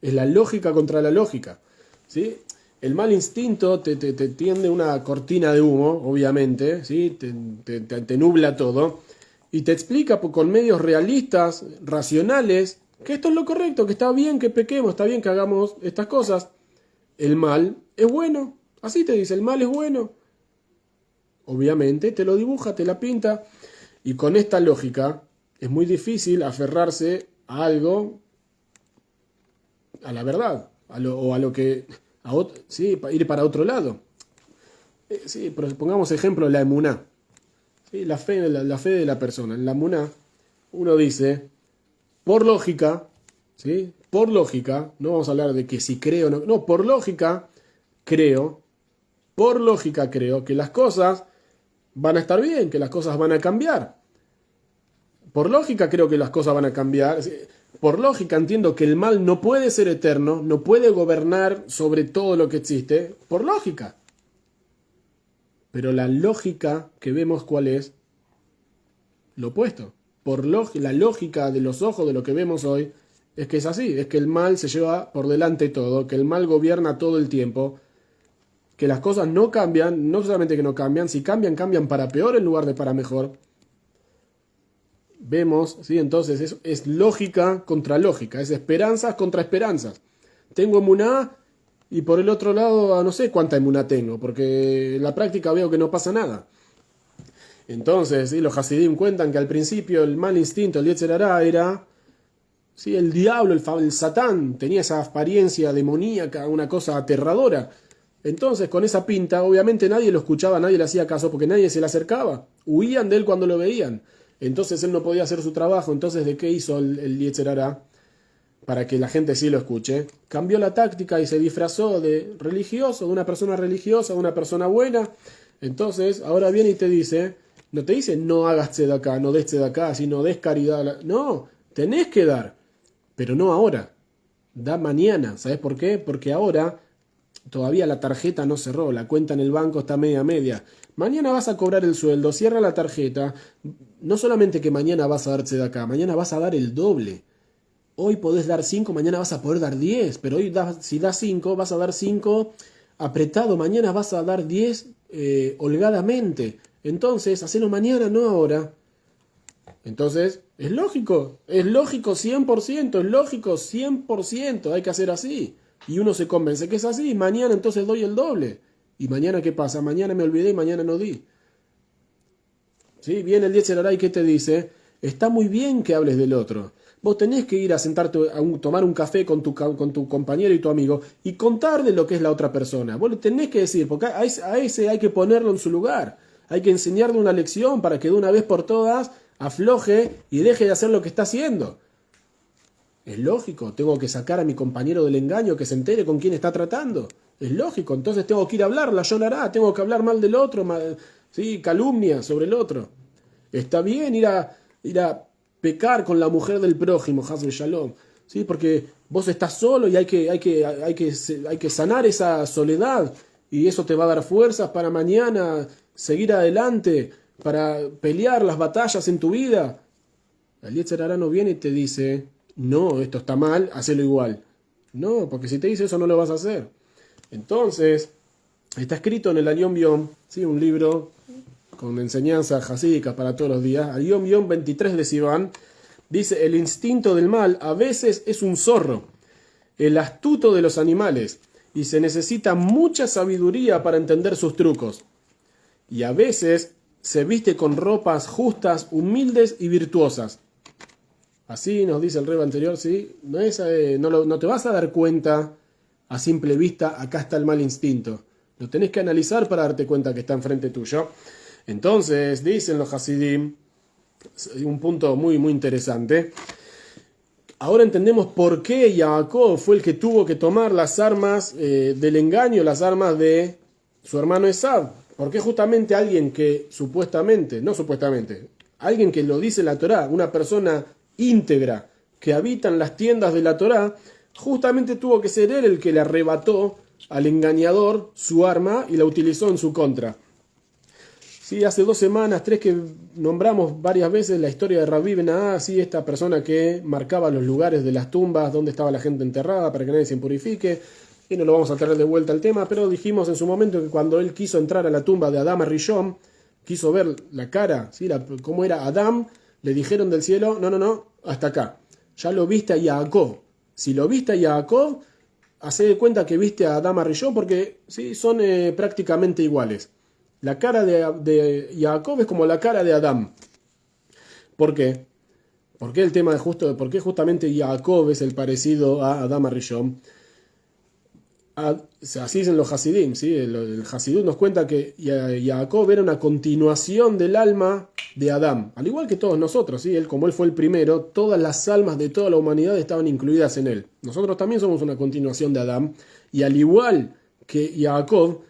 Es la lógica contra la lógica, ¿sí? El mal instinto te tiende una cortina de humo, obviamente, ¿sí? Te nubla todo, y te explica con medios realistas, racionales, que esto es lo correcto, que está bien que pequemos, está bien que hagamos estas cosas. El mal es bueno, así te dice, el mal es bueno. Obviamente te lo dibuja, te la pinta. Y con esta lógica es muy difícil aferrarse a algo, a la verdad, sí, ir para otro lado. Sí, pero pongamos ejemplo la emuná, ¿sí? La fe de la persona. En la emuná uno dice, por lógica, ¿sí? Por lógica, no vamos a hablar de que si creo o no, no, por lógica creo que las cosas van a estar bien, que las cosas van a cambiar. Por lógica creo que las cosas van a cambiar. Por lógica entiendo que el mal no puede ser eterno, no puede gobernar sobre todo lo que existe. Por lógica. Pero la lógica que vemos, ¿cuál es? Lo opuesto. La lógica de los ojos de lo que vemos hoy es que es así. Es que el mal se lleva por delante todo, que el mal gobierna todo el tiempo, que las cosas no cambian, no solamente que no cambian, si cambian, cambian para peor en lugar de para mejor. vemos, ¿sí? Entonces es lógica contra lógica, es esperanzas contra esperanzas. Tengo emuná y por el otro lado no sé cuánta emuná tengo, porque en la práctica veo que no pasa nada. Entonces, ¿sí? Los Hasidim cuentan que al principio el mal instinto, el Yetzer Hará, era, ¿sí? El diablo, el Satán, tenía esa apariencia demoníaca, una cosa aterradora. Entonces, con esa pinta, obviamente nadie lo escuchaba, nadie le hacía caso, porque nadie se le acercaba. Huían de él cuando lo veían. Entonces él no podía hacer su trabajo. Entonces, ¿de qué hizo el Yetzer Hará? Para que la gente sí lo escuche. Cambió la táctica y se disfrazó de religioso, de una persona religiosa, de una persona buena. Entonces, ahora viene y te dice, no te dice no hagas tzedakah, no des tzedakah, sino des caridad. No, tenés que dar, pero no ahora. Da mañana. ¿Sabes por qué? Porque ahora todavía la tarjeta no cerró, la cuenta en el banco está media. Mañana vas a cobrar el sueldo, cierra la tarjeta. No solamente que mañana vas a dar tzedakah, mañana vas a dar el doble. Hoy podés dar 5, mañana vas a poder dar 10, pero hoy si das 5, vas a dar 5 apretado, mañana vas a dar 10 holgadamente. Entonces, hacelo mañana, no ahora. Entonces, es lógico 100%, es lógico 100%, hay que hacer así. Y uno se convence que es así, y mañana entonces doy el doble. ¿Y mañana qué pasa? Mañana me olvidé y mañana no di. ¿Sí? Viene el Yetzer Hará y ¿qué te dice? Está muy bien que hables del otro. Vos tenés que ir a sentarte a tomar un café con tu compañero y tu amigo y contarle lo que es la otra persona. Vos le tenés que decir, porque a ese hay que ponerlo en su lugar. Hay que enseñarle una lección para que de una vez por todas afloje y deje de hacer lo que está haciendo. Es lógico, tengo que sacar a mi compañero del engaño, que se entere con quién está tratando. Es lógico, entonces tengo que ir a hablar, la llorará, tengo que hablar mal del otro, ¿sí? Calumnia sobre el otro. Está bien ir a pecar con la mujer del prójimo, Hasbe Shalom, ¿sí? Porque vos estás solo y hay que sanar esa soledad y eso te va a dar fuerzas para mañana seguir adelante, para pelear las batallas en tu vida. El Yetzer Hará no viene y te dice, no, esto está mal, hacelo igual. No, porque si te dice eso no lo vas a hacer. Entonces, está escrito en el Ayom Yom, ¿sí? Un libro con enseñanzas hasídicas para todos los días, Ayom Yom 23 de Sivan, dice, el instinto del mal a veces es un zorro, el astuto de los animales, y se necesita mucha sabiduría para entender sus trucos. Y a veces se viste con ropas justas, humildes y virtuosas. Así nos dice el Rebbe anterior, ¿sí? No te vas a dar cuenta a simple vista, acá está el mal instinto. Lo tenés que analizar para darte cuenta que está enfrente tuyo. Entonces, dicen los Hasidim, un punto muy, muy interesante. Ahora entendemos por qué Jacob fue el que tuvo que tomar las armas del engaño, las armas de su hermano Esaú. Porque justamente alguien que alguien que lo dice la Torá, una persona íntegra que habita en las tiendas de la Torá, justamente tuvo que ser él el que le arrebató al engañador su arma y la utilizó en su contra. Sí, hace 2 semanas, 3 que nombramos varias veces la historia de Rabbi Ben-Ahá, sí, esta persona que marcaba los lugares de las tumbas donde estaba la gente enterrada para que nadie se impurifique. Y no lo vamos a traer de vuelta al tema, pero dijimos en su momento que cuando él quiso entrar a la tumba de Adam Rishon, quiso ver la cara, ¿sí? Cómo era Adam, le dijeron del cielo, no, hasta acá. Ya lo viste a Jacob. Si lo viste a Jacob, hacé de cuenta que viste a Adam Rishon porque ¿sí? Son prácticamente iguales. La cara de Jacob es como la cara de Adam. ¿Por qué? ¿Por qué el tema de por qué justamente Jacob es el parecido a Adam Rishon? Así dicen los Hasidim, ¿sí? El Hasidut nos cuenta que Jacob era una continuación del alma de Adán, al igual que todos nosotros, ¿sí? Como él fue el primero, todas las almas de toda la humanidad estaban incluidas en él. Nosotros también somos una continuación de Adán, y al igual que Jacob,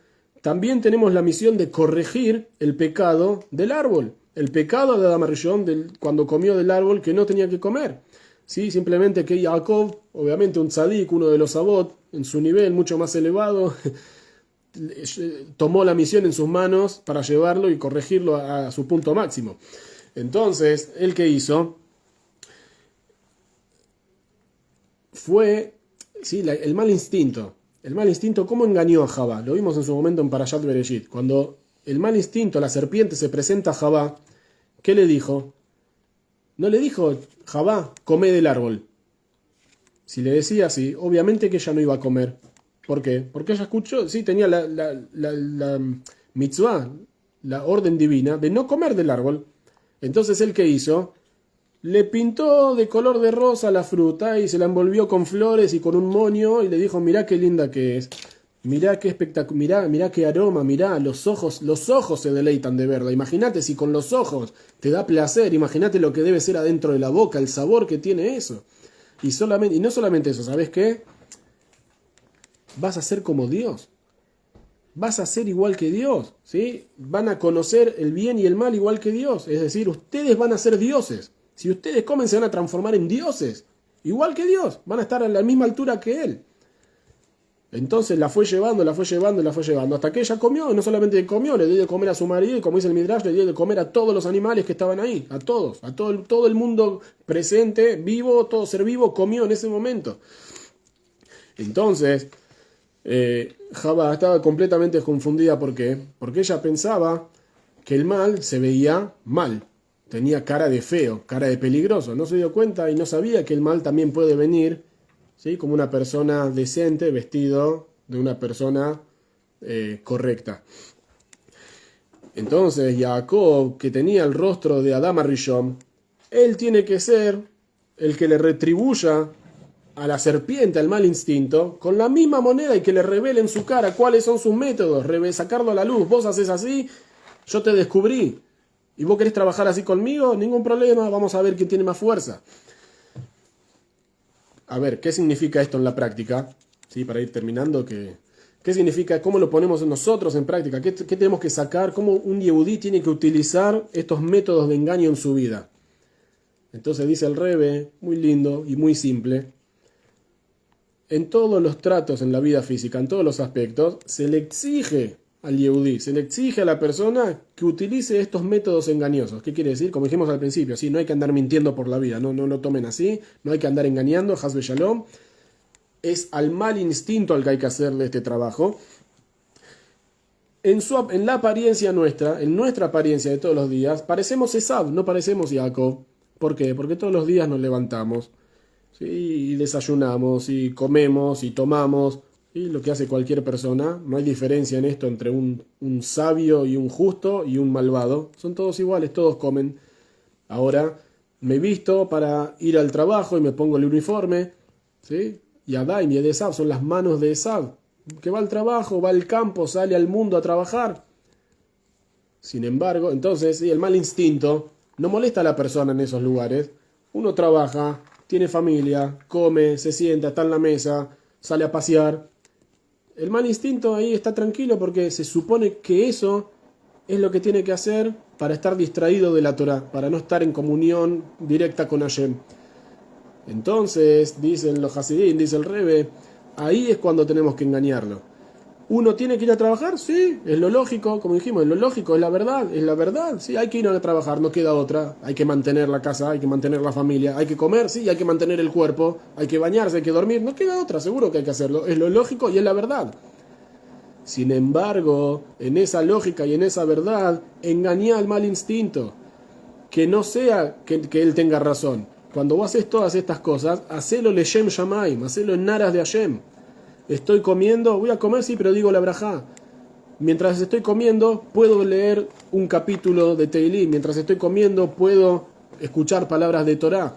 también tenemos la misión de corregir el pecado del árbol, el pecado de Adam Rishon cuando comió del árbol que no tenía que comer. ¿Sí? Simplemente que Jacob, obviamente un tzadik, uno de los Avot, en su nivel mucho más elevado, tomó la misión en sus manos para llevarlo y corregirlo a su punto máximo. Entonces, ¿él qué hizo? Fue ¿sí? El mal instinto. El mal instinto, ¿cómo engañó a Javá? Lo vimos en su momento en Parashat Bereshit. Cuando el mal instinto, la serpiente, se presenta a Javá, ¿qué le dijo? No le dijo, Jabá, come del árbol. Si le decía así, obviamente que ella no iba a comer. ¿Por qué? Porque ella escuchó, sí, tenía la mitzvah, la orden divina de no comer del árbol. Entonces, ¿él qué hizo? Le pintó de color de rosa la fruta y se la envolvió con flores y con un moño y le dijo, mirá qué linda que es. Mirá qué espectacular, mirá qué aroma, mirá, los ojos se deleitan de verla. Imagínate si con los ojos te da placer, imagínate lo que debe ser adentro de la boca, el sabor que tiene eso. Y no solamente eso, ¿sabes qué? Vas a ser como Dios. Vas a ser igual que Dios, ¿sí? Van a conocer el bien y el mal igual que Dios. Es decir, ustedes van a ser dioses. Si ustedes comen, se van a transformar en dioses. Igual que Dios. Van a estar a la misma altura que Él. Entonces la fue llevando, la fue llevando, la fue llevando. Hasta que ella comió, y no solamente comió, le dio de comer a su marido, y como dice el Midrash, le dio de comer a todos los animales que estaban ahí. A todos. A todo el mundo presente, vivo, todo ser vivo, comió en ese momento. Entonces... Jabá estaba completamente confundida. ¿Por qué? Porque ella pensaba que el mal se veía mal. Tenía cara de feo, cara de peligroso. No se dio cuenta y no sabía que el mal también puede venir, ¿sí? Como una persona decente, vestido de una persona correcta. Entonces, Jacob, que tenía el rostro de Adán Rishon, él tiene que ser el que le retribuya a la serpiente, al mal instinto, con la misma moneda y que le revele en su cara cuáles son sus métodos, sacarlo a la luz. Vos haces así, yo te descubrí. ¿Y vos querés trabajar así conmigo? Ningún problema, vamos a ver quién tiene más fuerza. A ver, ¿qué significa esto en la práctica? ¿Sí? Para ir terminando, ¿qué significa? ¿Cómo lo ponemos nosotros en práctica? ¿Qué tenemos que sacar? ¿Cómo un yehudí tiene que utilizar estos métodos de engaño en su vida? Entonces dice el Rebe, muy lindo y muy simple. En todos los tratos en la vida física, en todos los aspectos, se le exige al yehudí, se le exige a la persona que utilice estos métodos engañosos. ¿Qué quiere decir? Como dijimos al principio, ¿sí? No hay que andar mintiendo por la vida, no lo tomen así, no hay que andar engañando, Hasbe Shalom. Es al mal instinto al que hay que hacerle este trabajo. En la apariencia nuestra, en nuestra apariencia de todos los días, parecemos Esab, no parecemos Jacob. ¿Por qué? Porque todos los días nos levantamos, ¿sí? Y desayunamos, y comemos, y tomamos, ¿sí? Lo que hace cualquier persona. No hay diferencia en esto entre un sabio y un justo y un malvado. Son todos iguales, todos comen. Ahora me visto para ir al trabajo y me pongo el uniforme, ¿sí? Y Adaim y Esab son las manos de Esab, que va al trabajo, va al campo, sale al mundo a trabajar. Sin embargo, entonces, ¿sí? El mal instinto no molesta a la persona en esos lugares. Uno trabaja, tiene familia, come, se sienta, está en la mesa, sale a pasear. El mal instinto ahí está tranquilo porque se supone que eso es lo que tiene que hacer para estar distraído de la Torá, para no estar en comunión directa con Hashem. Entonces, dicen los Hasidim, dice el Rebe, ahí es cuando tenemos que engañarlo. ¿Uno tiene que ir a trabajar? Sí, es lo lógico, como dijimos, es lo lógico, es la verdad, sí, hay que ir a trabajar, no queda otra, hay que mantener la casa, hay que mantener la familia, hay que comer, sí, hay que mantener el cuerpo, hay que bañarse, hay que dormir, no queda otra, seguro que hay que hacerlo, es lo lógico y es la verdad. Sin embargo, en esa lógica y en esa verdad, engañá al mal instinto, que no sea que él tenga razón. Cuando vos haces todas estas cosas, hacelo leshem shamaim, hacelo en aras de Hashem. Estoy comiendo, voy a comer, sí, pero digo la brajá. Mientras estoy comiendo, puedo leer un capítulo de Teilim. Mientras estoy comiendo, puedo escuchar palabras de Torá.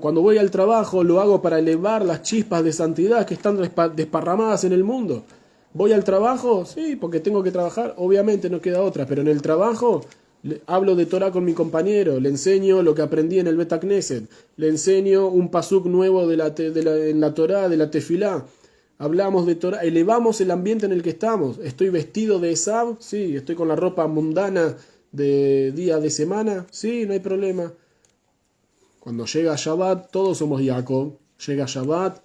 Cuando voy al trabajo, lo hago para elevar las chispas de santidad que están desparramadas en el mundo. ¿Voy al trabajo? Sí, porque tengo que trabajar. Obviamente no queda otra, pero en el trabajo hablo de Torá con mi compañero, le enseño lo que aprendí en el Bet Knesset, le enseño un pasuk nuevo en la Torá, de la Tefilá. Hablamos de Torah, elevamos el ambiente en el que estamos. ¿Estoy vestido de Esab? Sí. ¿Estoy con la ropa mundana de día de semana? Sí, no hay problema. Cuando llega Shabbat, todos somos Jacob. Llega Shabbat,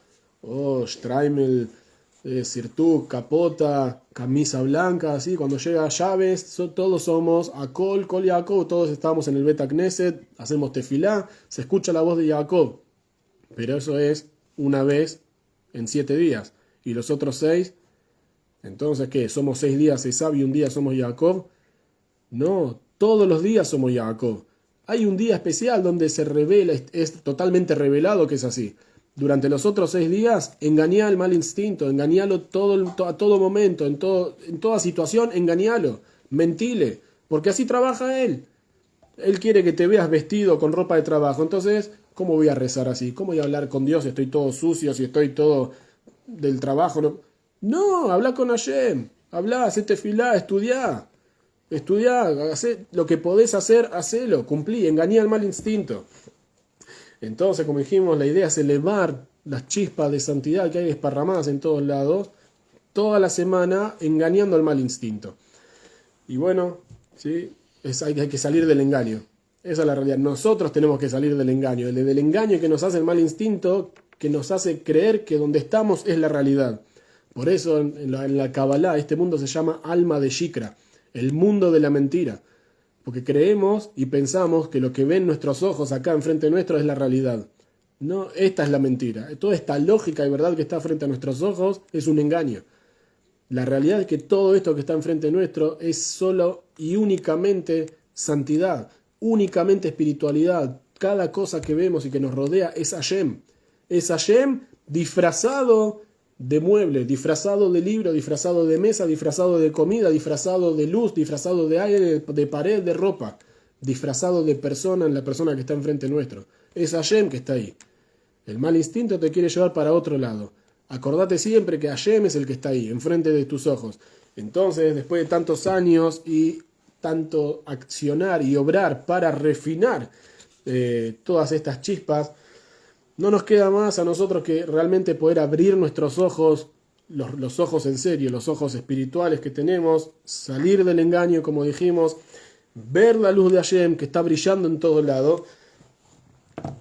Streimel, Sirtuk, capota, camisa blanca, así. Cuando llega Llaves, todos somos Akol, Kol Jacob, todos estamos en el Bet Knesset, hacemos tefilá, se escucha la voz de Jacob. Pero eso es una vez en 7 días. ¿Y los otros 6? Entonces, ¿qué? ¿Somos 6 días Esab y un día somos Jacob? No, todos los días somos Jacob. Hay un día especial donde se revela, es totalmente revelado que es así. Durante los otros 6 días, engañá al mal instinto, engañalo a todo momento, en toda situación, engañalo, mentile, porque así trabaja él. Él quiere que te veas vestido con ropa de trabajo. Entonces, ¿cómo voy a rezar así? ¿Cómo voy a hablar con Dios si estoy todo sucio, si estoy todo del trabajo? No, habla con Hashem. Habla, hacete tefilá, estudiá. Estudiá, hacé lo que podés hacer, hacelo, cumplí, engañá al mal instinto. Entonces, como dijimos, la idea es elevar las chispas de santidad que hay desparramadas en todos lados, toda la semana, engañando al mal instinto. Y bueno, ¿sí? Hay que salir del engaño. Esa es la realidad. Nosotros tenemos que salir del engaño. Del engaño que nos hace el mal instinto, que nos hace creer que donde estamos es la realidad. Por eso en la Kabbalah este mundo se llama alma de Shikra, el mundo de la mentira. Porque creemos y pensamos que lo que ven nuestros ojos acá enfrente nuestro es la realidad. No, esta es la mentira. Toda esta lógica y verdad que está frente a nuestros ojos es un engaño. La realidad es que todo esto que está enfrente nuestro es solo y únicamente santidad, únicamente espiritualidad. Cada cosa que vemos y que nos rodea es Hashem. Es Hashem disfrazado de mueble, disfrazado de libro, disfrazado de mesa, disfrazado de comida, disfrazado de luz, disfrazado de aire, de pared, de ropa, disfrazado de persona en la persona que está enfrente nuestro. Es Hashem que está ahí. El mal instinto te quiere llevar para otro lado. Acordate siempre que Hashem es el que está ahí, enfrente de tus ojos. Entonces, después de tantos años y tanto accionar y obrar para refinar todas estas chispas, no nos queda más a nosotros que realmente poder abrir nuestros ojos, los ojos en serio, los ojos espirituales que tenemos, salir del engaño, como dijimos, ver la luz de Hashem que está brillando en todo lado,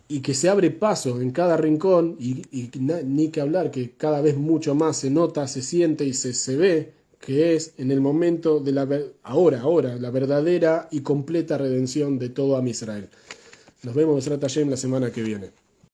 y que se abre paso en cada rincón, y ni que hablar, que cada vez mucho más se nota, se siente y se ve que es en el momento de ahora, la verdadera y completa redención de todo Am Israel. Nos vemos, Besrat Hashem, la semana que viene.